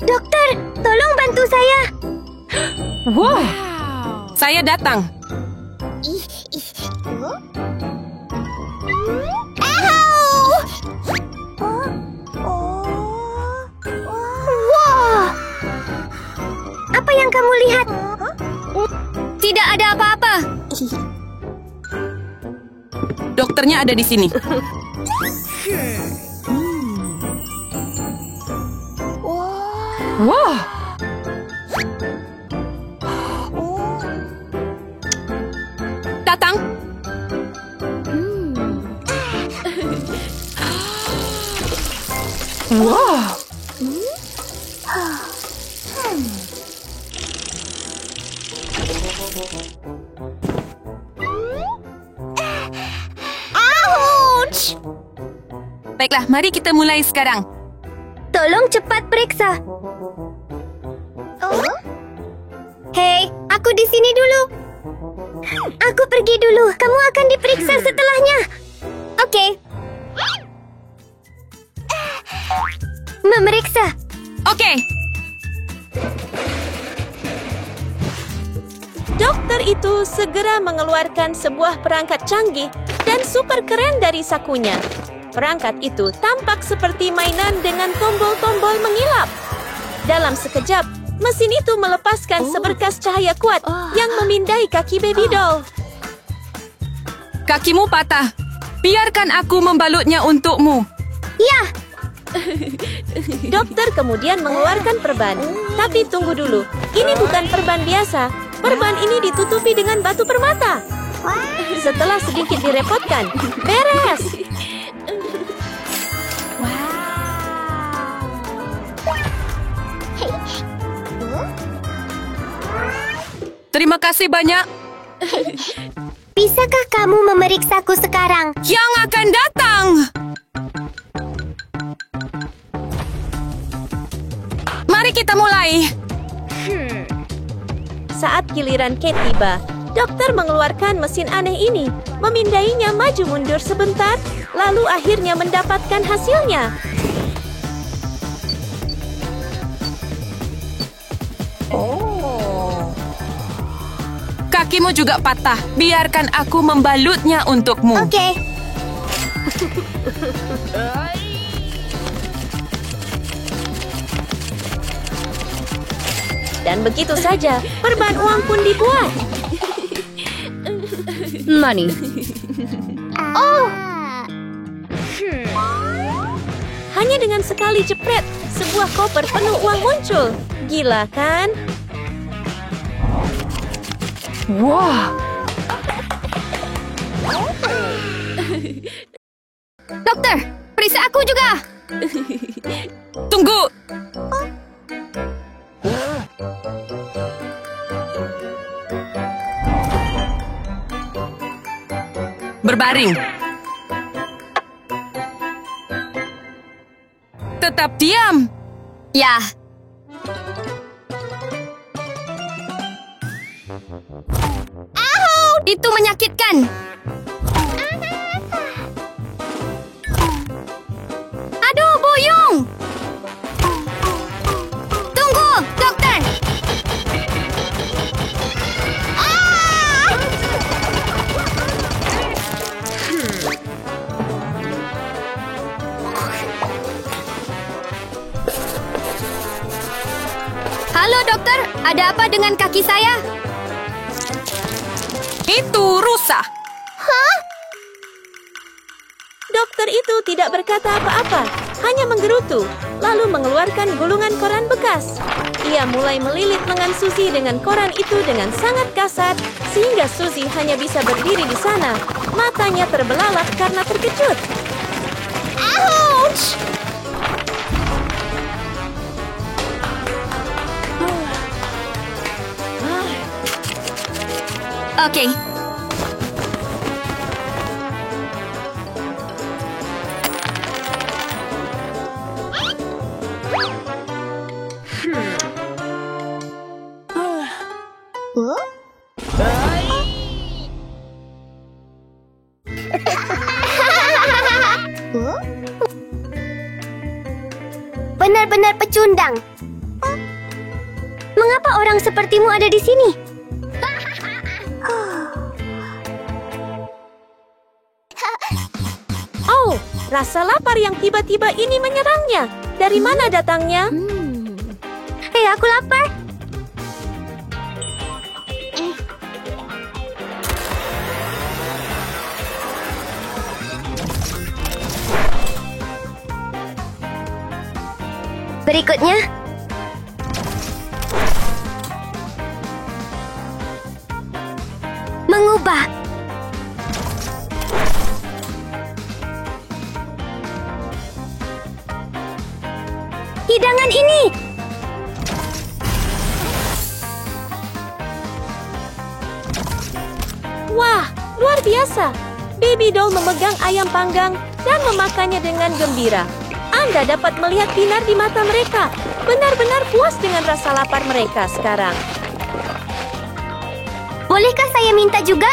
Dokter, tolong bantu saya. Wow. Saya datang. Wow. Apa yang kamu lihat? Tidak ada apa-apa. Dokternya ada di sini. Wow. Datang. Wow. Ouch! Baiklah, mari kita mulai sekarang. Tolong cepat periksa. Hei, aku di sini dulu. Aku pergi dulu. Kamu akan diperiksa setelahnya. Oke. Memeriksa. Okey. Dokter itu segera mengeluarkan sebuah perangkat canggih dan super keren dari sakunya. Perangkat itu tampak seperti mainan dengan tombol-tombol mengilap. Dalam sekejap, mesin itu melepaskan seberkas cahaya kuat yang memindai kaki baby doll. Kakimu patah. Biarkan aku membalutnya untukmu. Ya, Dokter kemudian mengeluarkan perban. Tapi tunggu dulu, ini bukan perban biasa. Perban ini ditutupi dengan batu permata. Setelah sedikit direpotkan, beres. Terima kasih banyak. Bisakah kamu memeriksaku sekarang? Yang akan datang. Mari kita mulai. Saat giliran Kate tiba, dokter mengeluarkan mesin aneh ini, memindainya maju mundur sebentar, lalu akhirnya mendapatkan hasilnya. Kakimu juga patah. Biarkan aku membalutnya untukmu. Oke. Dan begitu saja, perban uang pun dibuat. Money. Oh, Hanya dengan sekali jepret, sebuah koper penuh uang muncul. Gila kan? Wah. Dokter, periksa aku juga. Tunggu. Berbaring. Tetap diam. Ya. Itu menyakitkan. Aduh, boyong. Tunggu, dokter. Halo, dokter. Ada apa dengan kaki saya? Itu rusak. Dokter itu tidak berkata apa-apa, hanya menggerutu, lalu mengeluarkan gulungan koran bekas. Ia mulai melilit lengan Suzy dengan koran itu dengan sangat kasar, sehingga Suzy hanya bisa berdiri di sana. Matanya terbelalak karena terkejut. ouch! Oke. Benar-benar pecundang. Mengapa orang sepertimu ada di sini? Oh, rasa lapar yang tiba-tiba ini menyerangnya. Dari mana datangnya? Hei, aku lapar. Berikutnya. Mengubah. Hidangan ini. Wah, luar biasa. Baby doll memegang ayam panggang dan memakannya dengan gembira. Anda dapat melihat binar di mata mereka. Benar-benar puas dengan rasa lapar mereka sekarang. Bolehkah saya minta juga?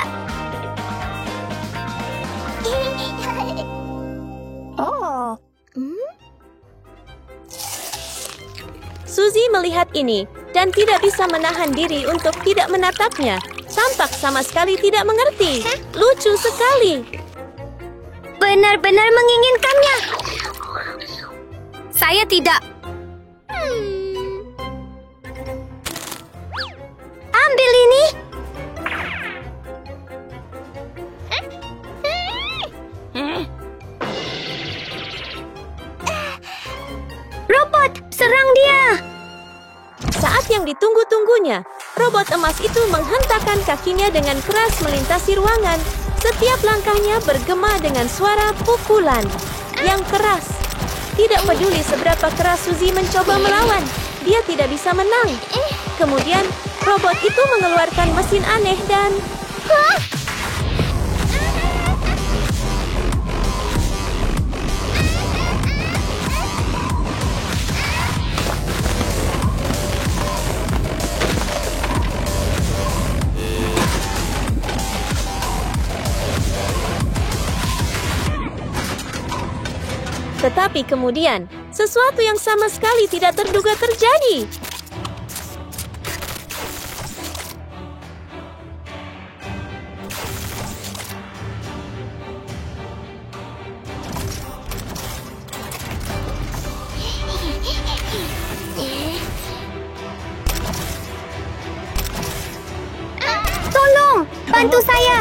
Suzy melihat ini dan tidak bisa menahan diri untuk tidak menatapnya. Tampak sama sekali tidak mengerti. Lucu sekali. Benar-benar menginginkannya. Saya tidak. Ambil ini. Robot, serang dia. Saat yang ditunggu-tunggunya, robot emas itu menghentakkan kakinya dengan keras melintasi ruangan. Setiap langkahnya bergema dengan suara pukulan yang keras. Tidak peduli seberapa keras Suzy mencoba melawan, dia tidak bisa menang. Kemudian, Robot itu mengeluarkan mesin aneh dan... Tetapi kemudian, sesuatu yang sama sekali tidak terduga terjadi. Tolong, bantu saya.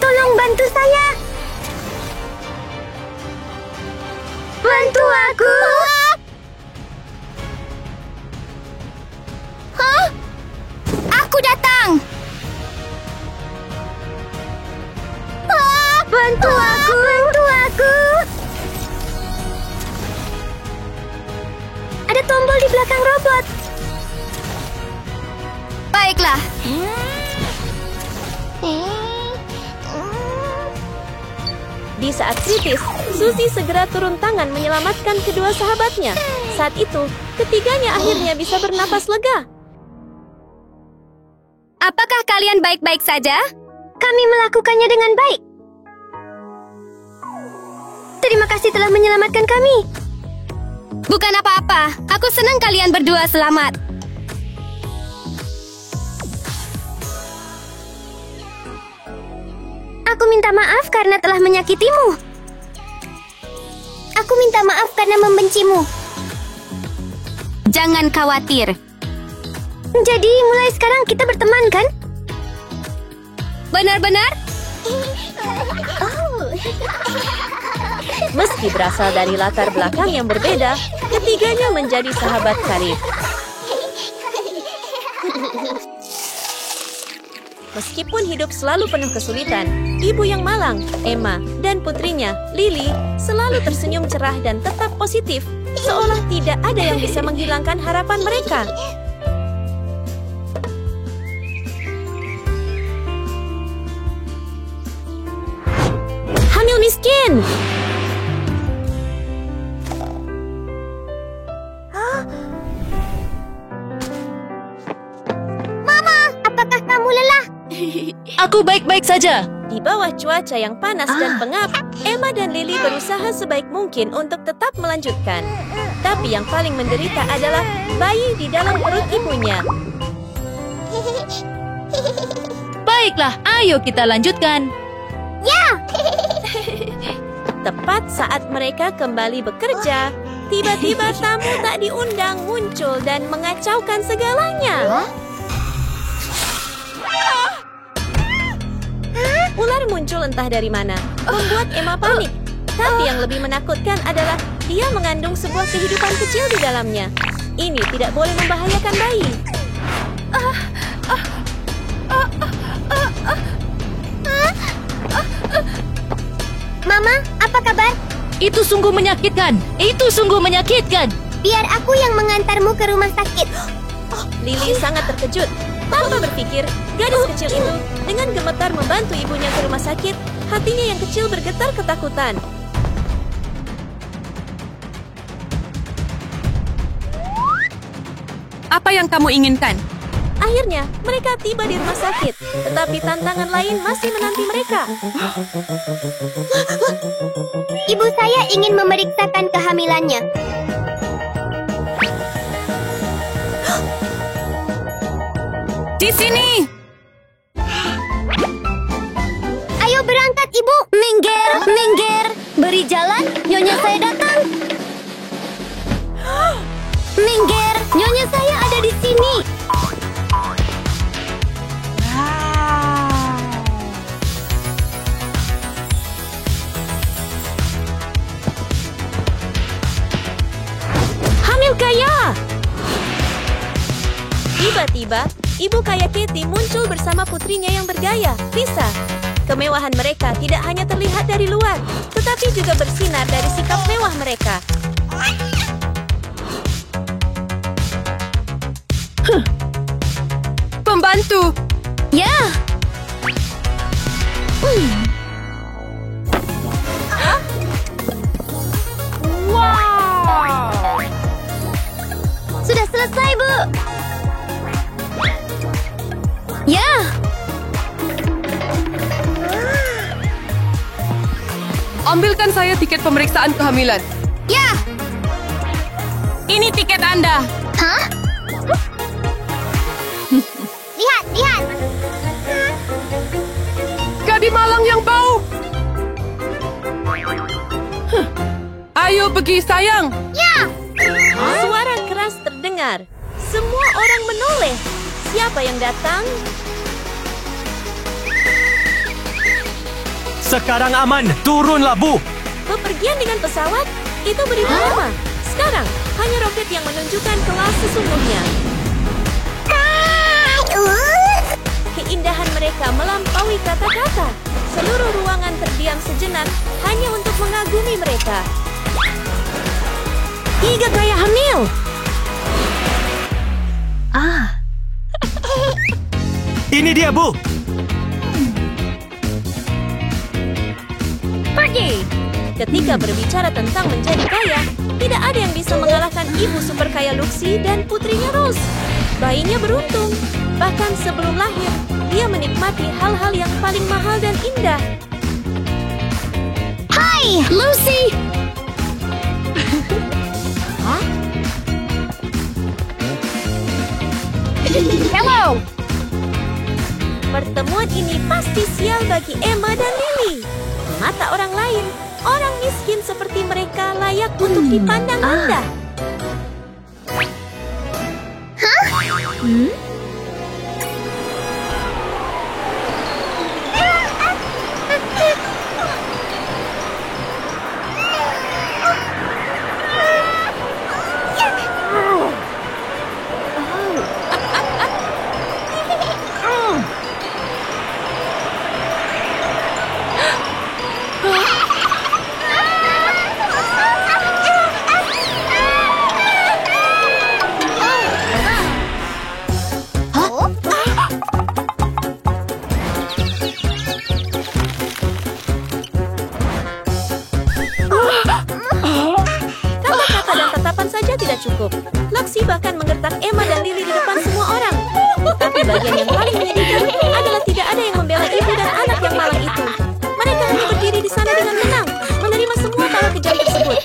Tolong bantu saya. Bantu aku. Hah? Aku datang. Bantu aku. Bantu aku. Ada tombol di belakang robot. Baiklah. Di saat kritis, Suzy segera turun tangan menyelamatkan kedua sahabatnya. Saat itu, ketiganya akhirnya bisa bernapas lega. Apakah kalian baik-baik saja? Kami melakukannya dengan baik. Terima kasih telah menyelamatkan kami. Bukan apa-apa. Aku senang kalian berdua selamat. Aku minta maaf karena telah menyakitimu. Aku minta maaf karena membencimu. Jangan khawatir. Jadi mulai sekarang kita berteman, kan? Benar-benar? Meski berasal dari latar belakang yang berbeda, ketiganya menjadi sahabat karib. Meskipun hidup selalu penuh kesulitan, ibu yang malang, Emma, dan putrinya, Lily, selalu tersenyum cerah dan tetap positif, seolah tidak ada yang bisa menghilangkan harapan mereka. Hamil miskin! Mama, apakah kamu lelah? Aku baik-baik saja. Di bawah cuaca yang panas dan pengap, Emma dan Lily berusaha sebaik mungkin untuk tetap melanjutkan. Tapi yang paling menderita adalah bayi di dalam perut ibunya. Baiklah, ayo kita lanjutkan. Tepat saat mereka kembali bekerja, tiba-tiba tamu tak diundang muncul dan mengacaukan segalanya. Ular muncul entah dari mana, membuat Emma panik. Tapi yang lebih menakutkan adalah dia mengandung sebuah kehidupan kecil di dalamnya. Ini tidak boleh membahayakan bayi. Mama, apa kabar? Itu sungguh menyakitkan. Itu sungguh menyakitkan. Biar aku yang mengantarmu ke rumah sakit. Lily sangat terkejut. Tanpa berpikir, gadis kecil itu dengan gemetar membantu ibunya ke rumah sakit. Hatinya yang kecil bergetar ketakutan. Apa yang kamu inginkan? Akhirnya, mereka tiba di rumah sakit. Tetapi tantangan lain masih menanti mereka. Ibu saya ingin memeriksakan kehamilannya. Di sini! Ayo berangkat, Ibu. Minggir, minggir. Beri jalan, nyonya saya datang. Minggir, nyonya saya ada di sini. Hamil kaya! Tiba-tiba, ibu kaya Katie muncul bersama putrinya yang bergaya, Lisa. Kemewahan mereka tidak hanya terlihat dari luar, tetapi juga bersinar dari sikap mewah mereka. Pembantu! Ya. Sudah selesai, Bu. Ya. Ambilkan saya tiket pemeriksaan kehamilan. Ya. Ini tiket Anda. Hah? Lihat, lihat. Gadis malang yang bau. Ayo pergi, sayang. Ya. Suara keras terdengar. Semua orang menoleh. Siapa yang datang? Sekarang aman, turunlah Bu. Bepergian dengan pesawat? Itu berita lama. Sekarang, hanya roket yang menunjukkan kelas sesungguhnya. Keindahan mereka melampaui kata-kata. Seluruh ruangan terdiam sejenak hanya untuk mengagumi mereka. 3 gaya hamil. Ini dia Bu. Pergi. Ketika berbicara tentang menjadi kaya, tidak ada yang bisa mengalahkan ibu super kaya Luxie dan putrinya Rose. Bayinya beruntung. Bahkan sebelum lahir, dia menikmati hal-hal yang paling mahal dan indah. Hai, Lucy. Hello. Pertemuan ini pasti sial bagi Emma dan Lily. Mata orang lain, orang miskin seperti mereka layak untuk dipandang rendah. Kata-kata dan tatapan saja tidak cukup. Luxie bahkan menggertak Emma dan Lily di depan semua orang. Tapi bagian yang paling menyedihkan adalah tidak ada yang membela ibu dan anak yang malang itu. Mereka hanya berdiri di sana dengan tenang, menerima semua tawa kejam tersebut.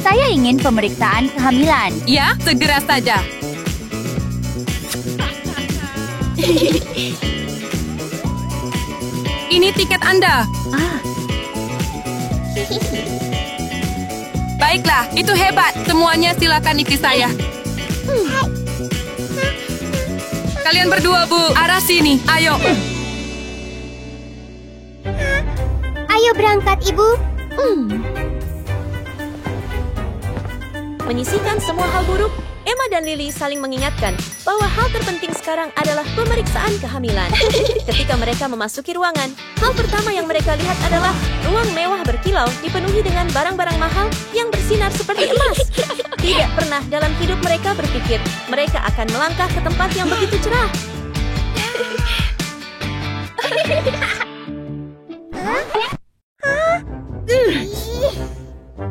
Saya ingin pemeriksaan kehamilan. Ya, segera saja. Ini tiket Anda. Baiklah, itu hebat. Semuanya silakan isi saya. Kalian berdua, Bu. Arah sini. Ayo. Ayo berangkat, Ibu. Menyisihkan semua hal buruk, Emma dan Lily saling mengingatkan bahwa hal terpenting sekarang adalah pemeriksaan kehamilan. Ketika mereka memasuki ruangan, hal pertama yang mereka lihat adalah ruang mewah berkilau dipenuhi dengan barang-barang mahal yang bersinar seperti emas. Tidak pernah dalam hidup mereka berpikir mereka akan melangkah ke tempat yang begitu cerah.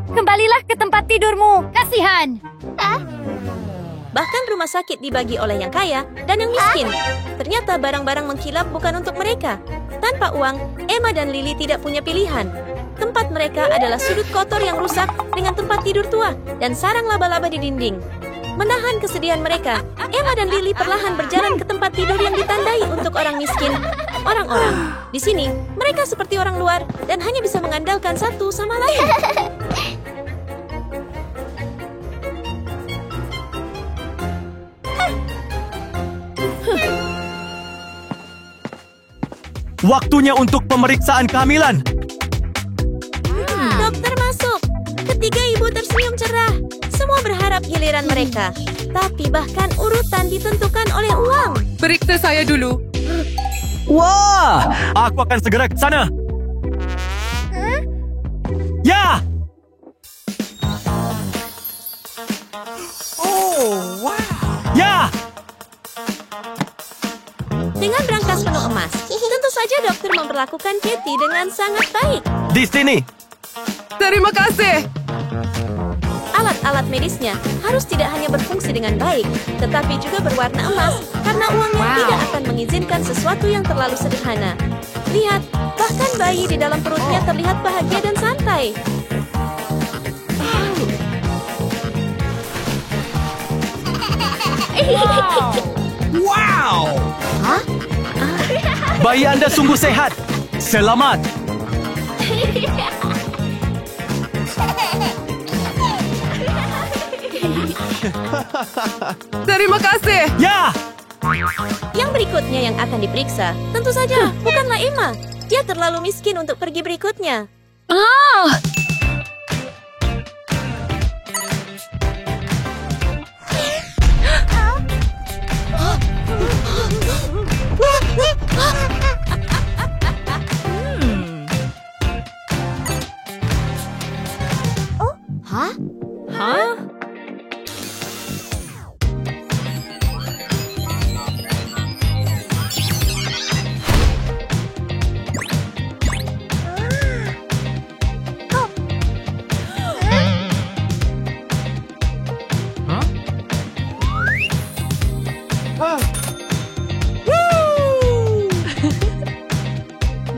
Kembalilah ke tempat tidurmu. Kasihan. Bahkan rumah sakit dibagi oleh yang kaya dan yang miskin. Ternyata barang-barang mengkilap bukan untuk mereka. Tanpa uang, Emma dan Lily tidak punya pilihan. Tempat mereka adalah sudut kotor yang rusak dengan tempat tidur tua dan sarang laba-laba di dinding. Menahan kesedihan mereka, Emma dan Lily perlahan berjalan ke tempat tidur yang ditandai untuk orang miskin. Orang-orang. Di sini, mereka seperti orang luar dan hanya bisa mengandalkan satu sama lain. Waktunya untuk pemeriksaan kehamilan. Dokter masuk. Ketiga ibu tersenyum cerah. Semua berharap giliran mereka. Tapi bahkan urutan ditentukan oleh uang. Periksa saya dulu. Wah, aku akan segera ke sana. Ya! Ya! Dengan berangkas penuh emas, tentu saja dokter memperlakukan Katie dengan sangat baik. Di sini. Terima kasih. Alat-alat medisnya harus tidak hanya berfungsi dengan baik, tetapi juga berwarna emas karena uangnya tidak akan mengizinkan sesuatu yang terlalu sederhana. Lihat, bahkan bayi di dalam perutnya terlihat bahagia dan santai. Wow! Bayi Anda sungguh sehat. Selamat. Terima kasih. Ya! Yang berikutnya yang akan diperiksa, tentu saja bukanlah Emma. Dia terlalu miskin untuk pergi berikutnya.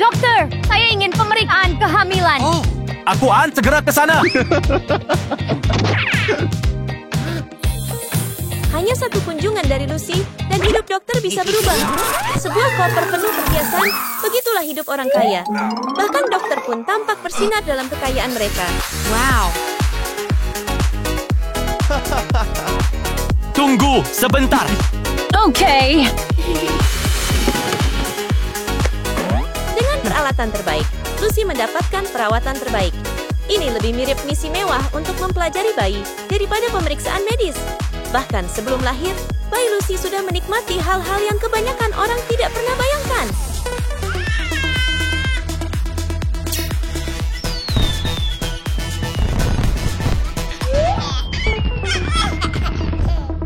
Dokter, saya ingin pemeriksaan kehamilan. Aku akan segera ke sana. Hanya satu kunjungan dari Lucy, dan hidup dokter bisa berubah. Sebuah koper penuh perhiasan, begitulah hidup orang kaya. Bahkan dokter pun tampak bersinar dalam kekayaan mereka. Wow. Tunggu sebentar. Oke. Dengan peralatan terbaik, Lucy mendapatkan perawatan terbaik. Ini lebih mirip misi mewah untuk mempelajari bayi daripada pemeriksaan medis. Bahkan sebelum lahir, bayi Lucy sudah menikmati hal-hal yang kebanyakan orang tidak pernah bayangkan.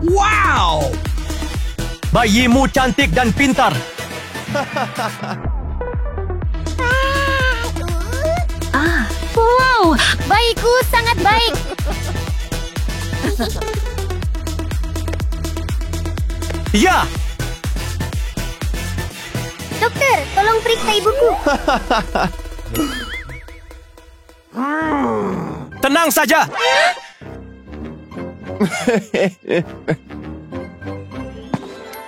Wow! Bayimu cantik dan pintar. Wow, bayiku sangat baik. Ya! Dokter, tolong periksa ibuku. Tenang saja.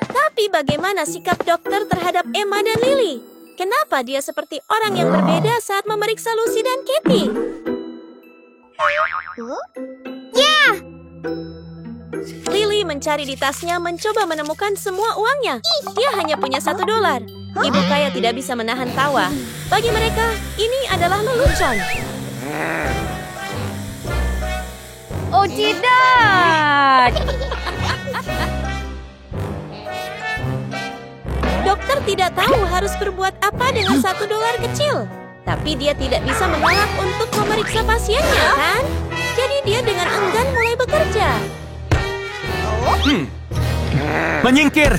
Tapi bagaimana sikap dokter terhadap Emma dan Lily? Kenapa dia seperti orang yang berbeda saat memeriksa Lucy dan Katie? Ya, Lily mencari di tasnya mencoba menemukan semua uangnya. Dia hanya punya $1. Ibu kaya tidak bisa menahan tawa. Bagi mereka, ini adalah lelucon. Oh tidak. Dokter tidak tahu harus berbuat apa dengan $1 kecil. Tapi dia tidak bisa menolak untuk memeriksa pasiennya, kan? Jadi dia dengan enggan mulai bekerja. Menyingkir.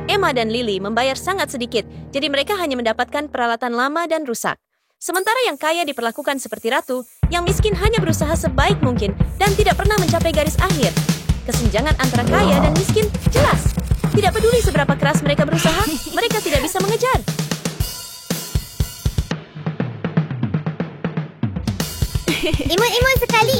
Emma dan Lily membayar sangat sedikit, jadi mereka hanya mendapatkan peralatan lama dan rusak. Sementara yang kaya diperlakukan seperti ratu, yang miskin hanya berusaha sebaik mungkin dan tidak pernah mencapai garis akhir. Kesenjangan antara kaya dan miskin jelas. Tidak peduli seberapa keras mereka berusaha, mereka tidak bisa mengejar. imut-imut sekali.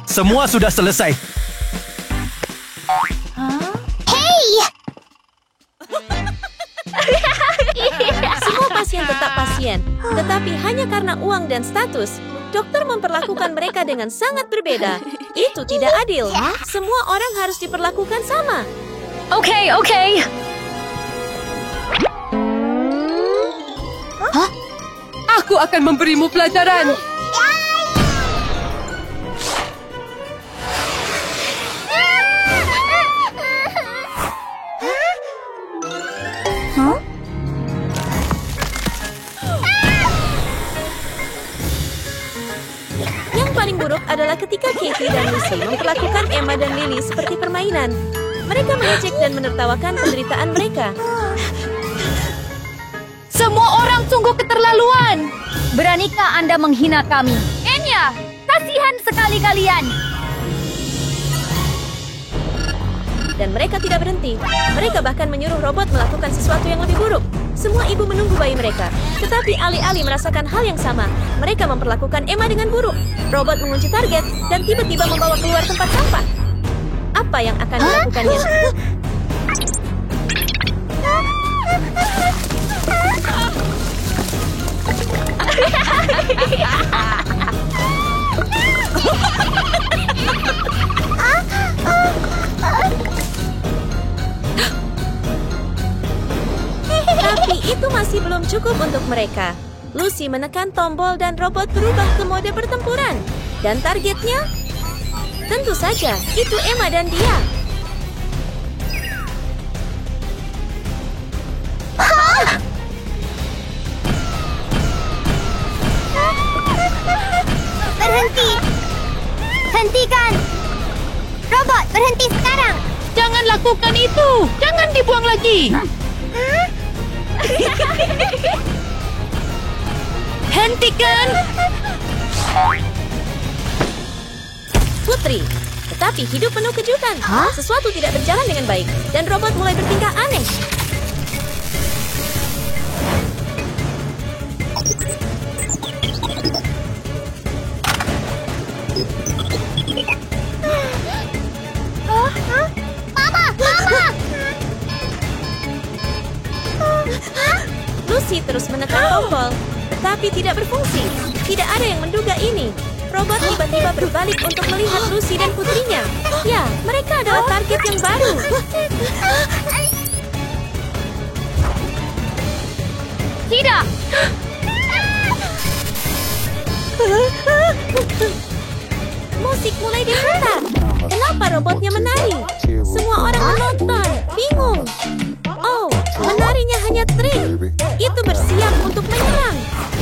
Semua sudah selesai. Hey! Semua pasien tetap pasien, tetapi hanya karena uang dan status, Dokter memperlakukan mereka dengan sangat berbeda. Itu tidak adil. Semua orang harus diperlakukan sama. Oke. Aku akan memberimu pelajaran. Yang paling buruk adalah ketika Katie dan Lucy memperlakukan Emma dan Lily seperti permainan. Mereka mengejek dan menertawakan penderitaan mereka. Semua orang sungguh keterlaluan. Beranikah Anda menghina kami? Enya, kasihan sekali kalian. Dan mereka tidak berhenti. Mereka bahkan menyuruh robot melakukan sesuatu yang lebih buruk. Semua ibu menunggu bayi mereka. Tetapi alih-alih merasakan hal yang sama, mereka memperlakukan Emma dengan buruk. Robot mengunci target dan tiba-tiba membawa keluar tempat sampah. Apa yang akan dilakukannya? Tapi itu masih belum cukup untuk mereka. Lucy menekan tombol dan robot berubah ke mode pertempuran. Dan targetnya? Tentu saja, itu Emma dan dia. Berhenti! Hentikan! Robot, berhenti sekarang! Jangan lakukan itu. Jangan dibuang lagi. Hentikan. Putri. Tetapi hidup penuh kejutan. Sesuatu tidak berjalan dengan baik. Dan robot mulai bertingkah aneh. Lucy terus menekan tombol, tetapi tidak berfungsi. Tidak ada yang menduga ini. Robot tiba-tiba berbalik untuk melihat Lucy dan putrinya. Ya, mereka adalah target yang baru. Tidak. Musik mulai diputar. Kenapa robotnya menari? Semua orang menonton, bingung. Oh, menarinya hanya trik. Itu bersiap untuk menyerang.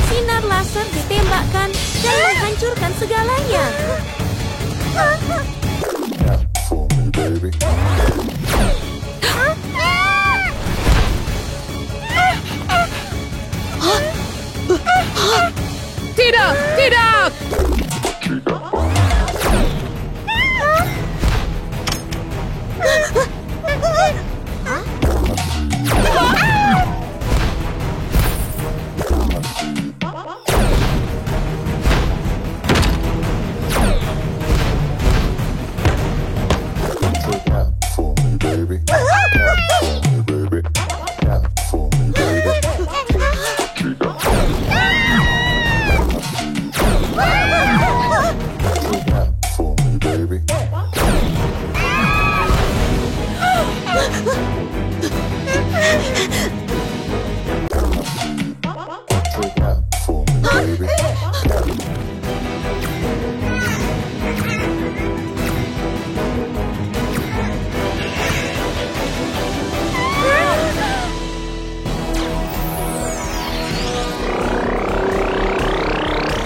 Sinar laser ditembakkan dan menghancurkan segalanya. Tidak, tidak.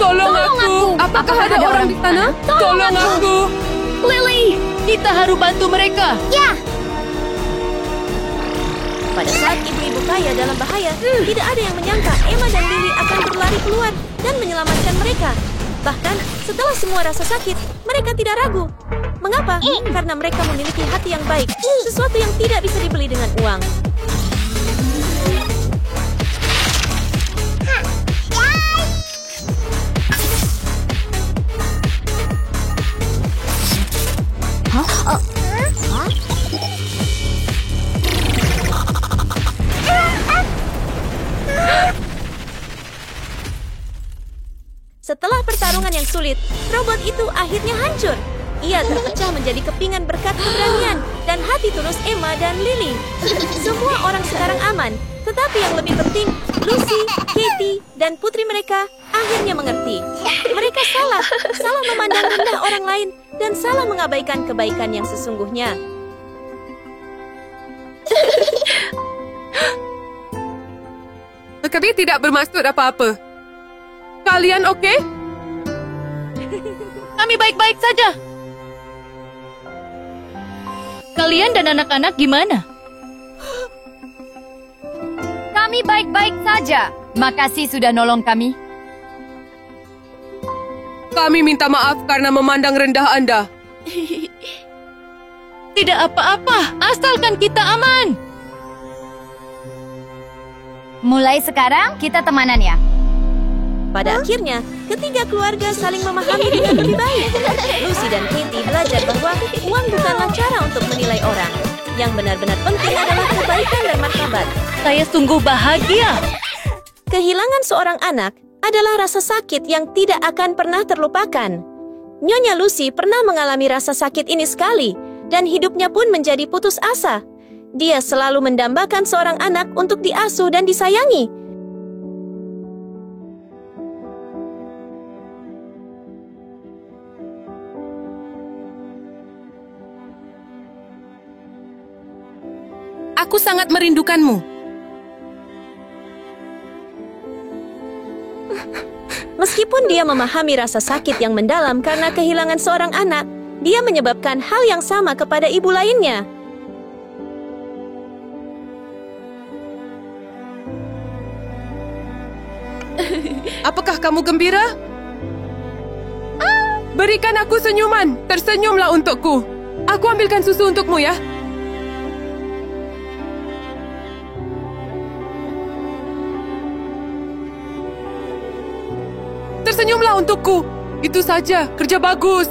Tolong aku. Apakah ada orang di sana? Tolong aku. Lily, kita harus bantu mereka. Ya, Pada saat ibu-ibu kaya dalam bahaya, tidak ada yang menyangka Emma dan Lily akan berlari keluar dan menyelamatkan mereka. Bahkan setelah semua rasa sakit, mereka tidak ragu. Mengapa? Karena mereka memiliki hati yang baik, sesuatu yang tidak bisa dibeli dengan uang. Setelah pertarungan yang sulit, robot itu akhirnya hancur. Ia terpecah menjadi kepingan berkat keberanian dan hati tulus Emma dan Lily. Semua orang sekarang aman, tetapi yang lebih penting, Lucy, Katie, dan putri mereka akhirnya mengerti. Mereka salah memandang rendah orang lain, dan salah mengabaikan kebaikan yang sesungguhnya. Kami tidak bermaksud apa-apa. Kalian okey? Kami baik-baik saja. Kalian dan anak-anak gimana? Kami baik-baik saja. Makasih sudah nolong kami. Kami minta maaf karena memandang rendah anda. Tidak apa-apa, asalkan kita aman. Mulai sekarang kita temanan ya. Pada akhirnya, ketiga keluarga saling memahami dengan lebih baik. Lucy dan Katie belajar bahwa uang bukanlah cara untuk menilai orang. Yang benar-benar penting adalah kebaikan dan martabat. Saya sungguh bahagia. Kehilangan seorang anak adalah rasa sakit yang tidak akan pernah terlupakan. Nyonya Lucy pernah mengalami rasa sakit ini sekali, dan hidupnya pun menjadi putus asa. Dia selalu mendambakan seorang anak untuk diasuh dan disayangi. Aku sangat merindukanmu. Meskipun dia memahami rasa sakit yang mendalam karena kehilangan seorang anak, dia menyebabkan hal yang sama kepada ibu lainnya. Apakah kamu gembira? Berikan aku senyuman. Tersenyumlah untukku. Aku ambilkan susu untukmu ya. Tersenyumlah untukku. Itu saja. Kerja bagus.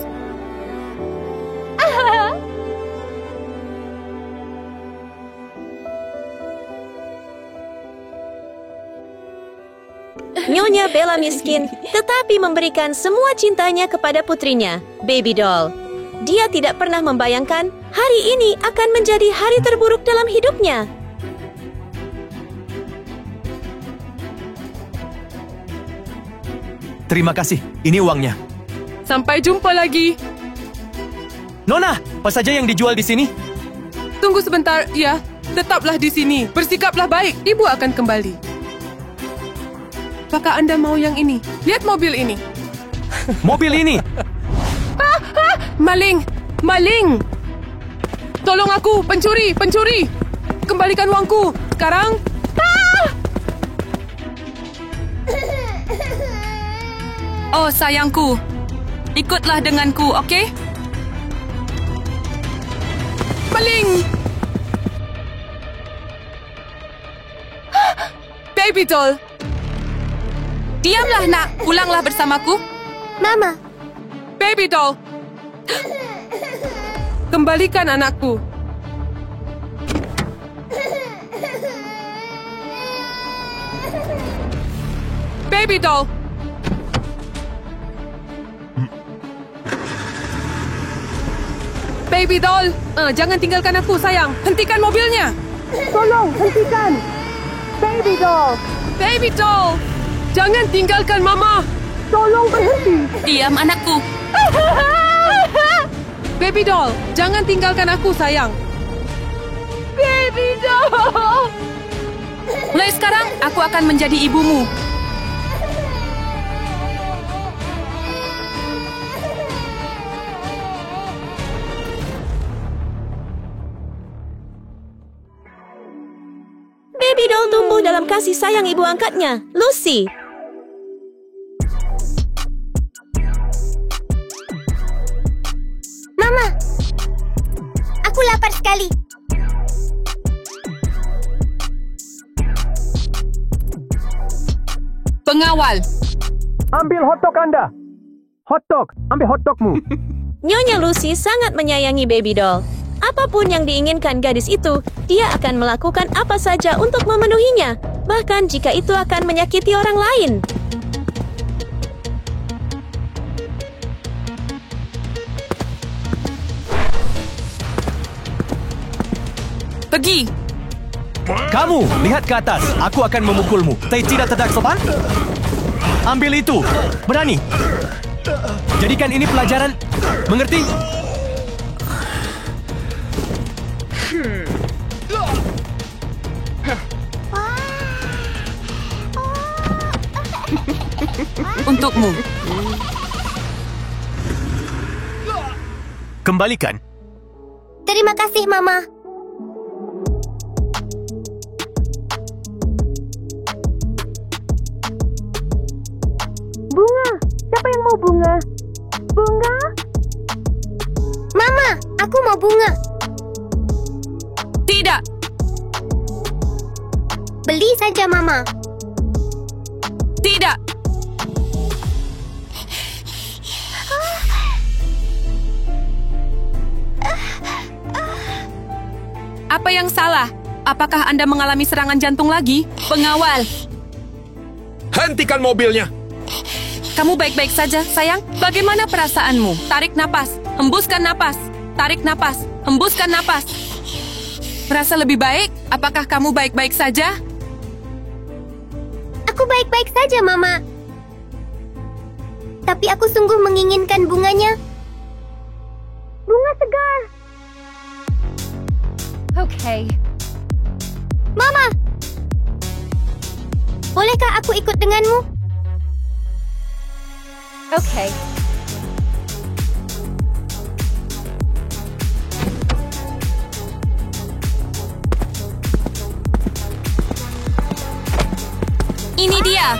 Nyonya Bella miskin, tetapi memberikan semua cintanya kepada putrinya, Baby Doll. Dia tidak pernah membayangkan hari ini akan menjadi hari terburuk dalam hidupnya. Terima kasih. Ini uangnya. Sampai jumpa lagi. Nona, apa saja yang dijual di sini? Tunggu sebentar, ya. Tetaplah di sini. Bersikaplah baik. Ibu akan kembali. Apakah anda mau yang ini? Lihat mobil ini. Mobil ini. Maling! Maling! Tolong aku, pencuri! Pencuri! Kembalikan uangku! Sekarang! Oh, sayangku. Ikutlah denganku, okey? Maling! Baby doll! Diamlah, nak. Pulanglah bersamaku. Mama, Baby doll! Kembalikan anakku. Baby doll! Baby doll! Jangan tinggalkan aku, sayang. Hentikan mobilnya. Tolong, hentikan. Baby doll! Baby doll! Jangan tinggalkan Mama. Tolong berhenti. Diam, anakku. Baby doll, jangan tinggalkan aku, sayang. Baby doll! Mulai sekarang, aku akan menjadi ibumu. Baby Doll tumbuh dalam kasih sayang ibu angkatnya, Lucy. Mama, aku lapar sekali. Pengawal. Ambil hotdog Anda. Hotdog. Ambil hotdogmu. Nyonya Lucy sangat menyayangi Baby Doll. Apapun yang diinginkan gadis itu, dia akan melakukan apa saja untuk memenuhinya, bahkan jika itu akan menyakiti orang lain. Pergi. Kamu, lihat ke atas. Aku akan memukulmu. Tidak sopan? Ambil itu. Berani. Jadikan ini pelajaran. Mengerti? Untukmu. Kembalikan. Terima kasih, Mama. Bunga. Siapa yang mau bunga? Bunga? Mama, aku mau bunga. Tidak. Beli saja, Mama. Tidak. Apa yang salah? Apakah Anda mengalami serangan jantung lagi? Pengawal. Hentikan mobilnya. Kamu baik-baik saja, sayang? Bagaimana perasaanmu? Tarik napas. Hembuskan napas. Tarik napas. Hembuskan napas. Merasa lebih baik? Apakah kamu baik-baik saja? Aku baik-baik saja, Mama. Tapi aku sungguh menginginkan bunganya. Bunga segar. Okay. Mama! Bolehkah aku ikut denganmu? Okay. Ini dia.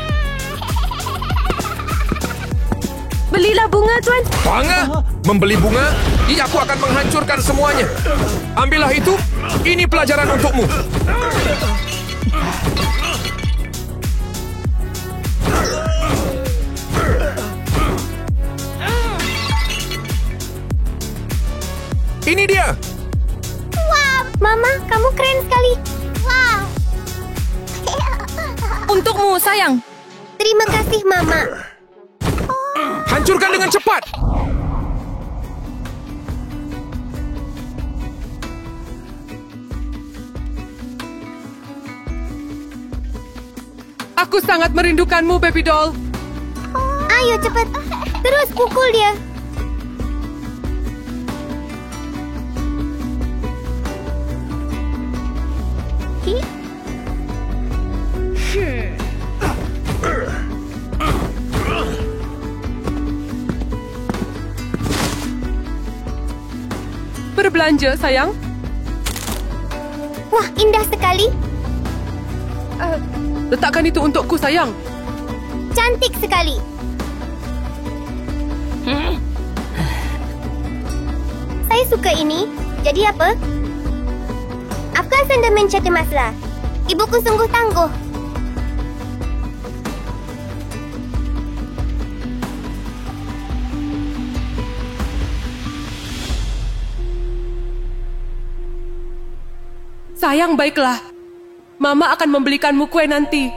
Belilah bunga, Tuan. Bunga? Membeli bunga? Iya, aku akan menghancurkan semuanya. Ambillah itu. Ini pelajaran untukmu. Ini dia. Wow, Mama, kamu keren sekali. Wow. Untukmu, sayang. Terima kasih, Mama. Hancurkan dengan cepat. Aku sangat merindukanmu, baby doll. Ayo, cepat. Terus pukul dia. Berbelanja, sayang. Wah, indah sekali. Letakkan itu untukku, sayang. Cantik sekali. Saya suka ini. Jadi apa? Apa anda mencari masalah? Ibuku sungguh tangguh. Sayang, baiklah. Mama akan membelikanmu kue nanti.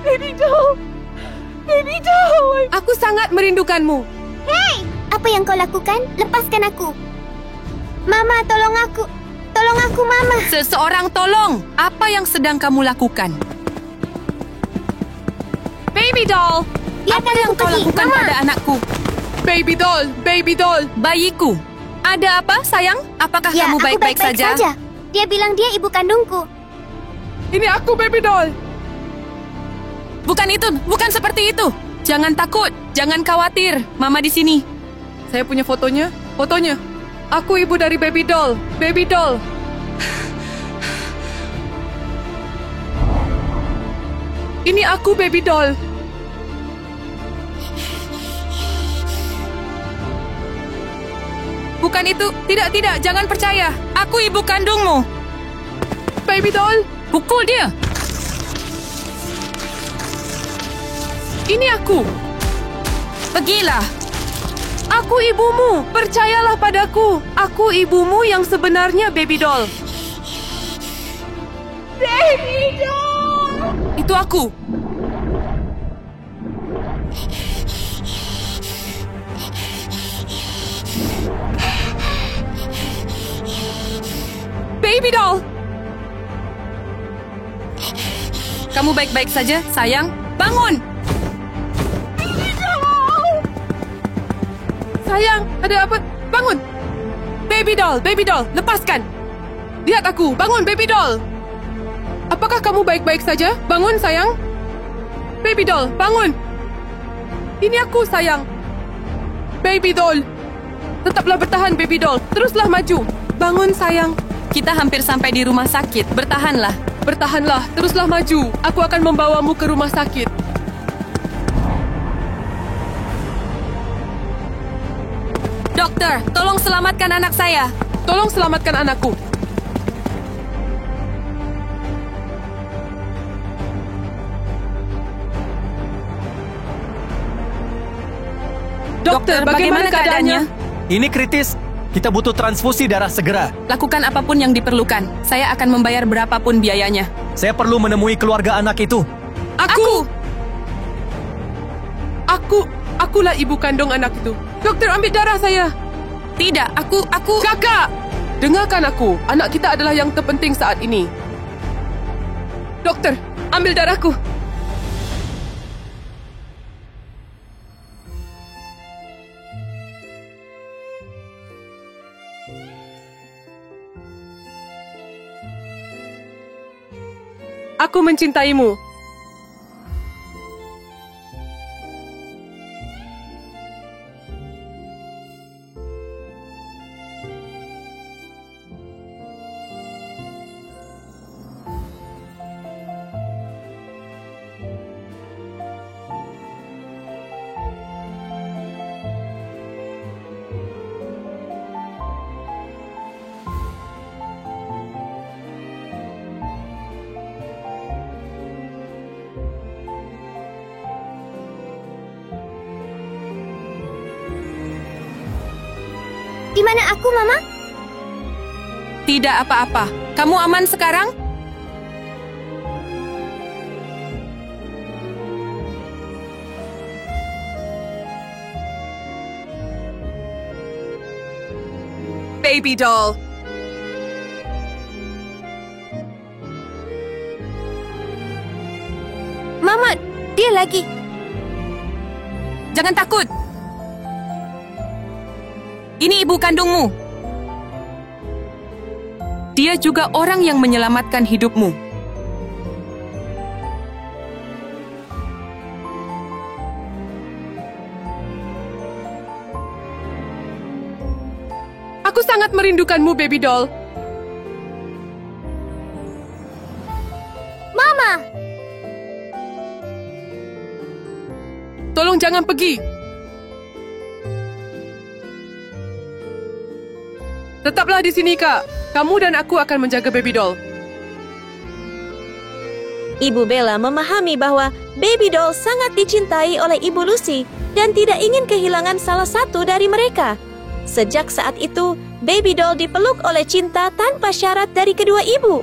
Baby doll! Baby doll! Aku sangat merindukanmu. Hei! Apa yang kau lakukan? Lepaskan aku. Mama, tolong aku. Tolong aku, Mama. Seseorang tolong. Apa yang sedang kamu lakukan? Baby doll! Apa yang kau lakukan pada anakku? Baby doll, baby doll, bayiku. Ada apa, sayang? Apakah Ya, kamu aku baik-baik saja? Dia bilang dia ibu kandungku. Ini aku, baby doll. Bukan itu, bukan seperti itu. Jangan takut, jangan khawatir. Mama di sini. Saya punya fotonya, fotonya. Aku ibu dari baby doll, baby doll. Ini aku, baby doll. Bukan itu. Tidak, jangan percaya. Aku ibu kandungmu. Baby doll, pukul dia. Ini aku. Pergilah. Aku ibumu. Percayalah padaku. Aku ibumu yang sebenarnya, baby doll. Baby doll. Itu aku. Baby doll! Kamu baik-baik saja, sayang? Bangun! Sayang, ada apa? Bangun! Baby doll, lepaskan! Lihat aku, bangun baby doll! Apakah kamu baik-baik saja? Bangun, sayang! Baby doll, bangun! Ini aku, sayang! Baby doll! Tetaplah bertahan, baby doll! Teruslah maju! Bangun, sayang! Kita hampir sampai di rumah sakit. Bertahanlah! Bertahanlah, teruslah maju! Aku akan membawamu ke rumah sakit. Dokter, tolong selamatkan anak saya! Tolong selamatkan anakku! Dokter, bagaimana keadaannya? Ini kritis. Kita butuh transfusi darah segera. Lakukan apapun yang diperlukan. Saya akan membayar berapapun biayanya. Saya perlu menemui keluarga anak itu. Akulah ibu kandung anak itu. Dokter, ambil darah saya. Tidak, aku... Kakak! Dengarkan aku. Anak kita adalah yang terpenting saat ini. Dokter, ambil darahku. Aku mencintaimu. Di mana aku, Mama? Tidak apa-apa. Kamu aman sekarang? Baby doll. Mama, dia lagi. Jangan takut. Ini ibu kandungmu. Dia juga orang yang menyelamatkan hidupmu. Aku sangat merindukanmu, baby doll. Mama! Tolong jangan pergi. Tetaplah di sini, Kak. Kamu dan aku akan menjaga baby doll. Ibu Bella memahami bahwa baby doll sangat dicintai oleh Ibu Lucy dan tidak ingin kehilangan salah satu dari mereka. Sejak saat itu, baby doll dipeluk oleh cinta tanpa syarat dari kedua ibu.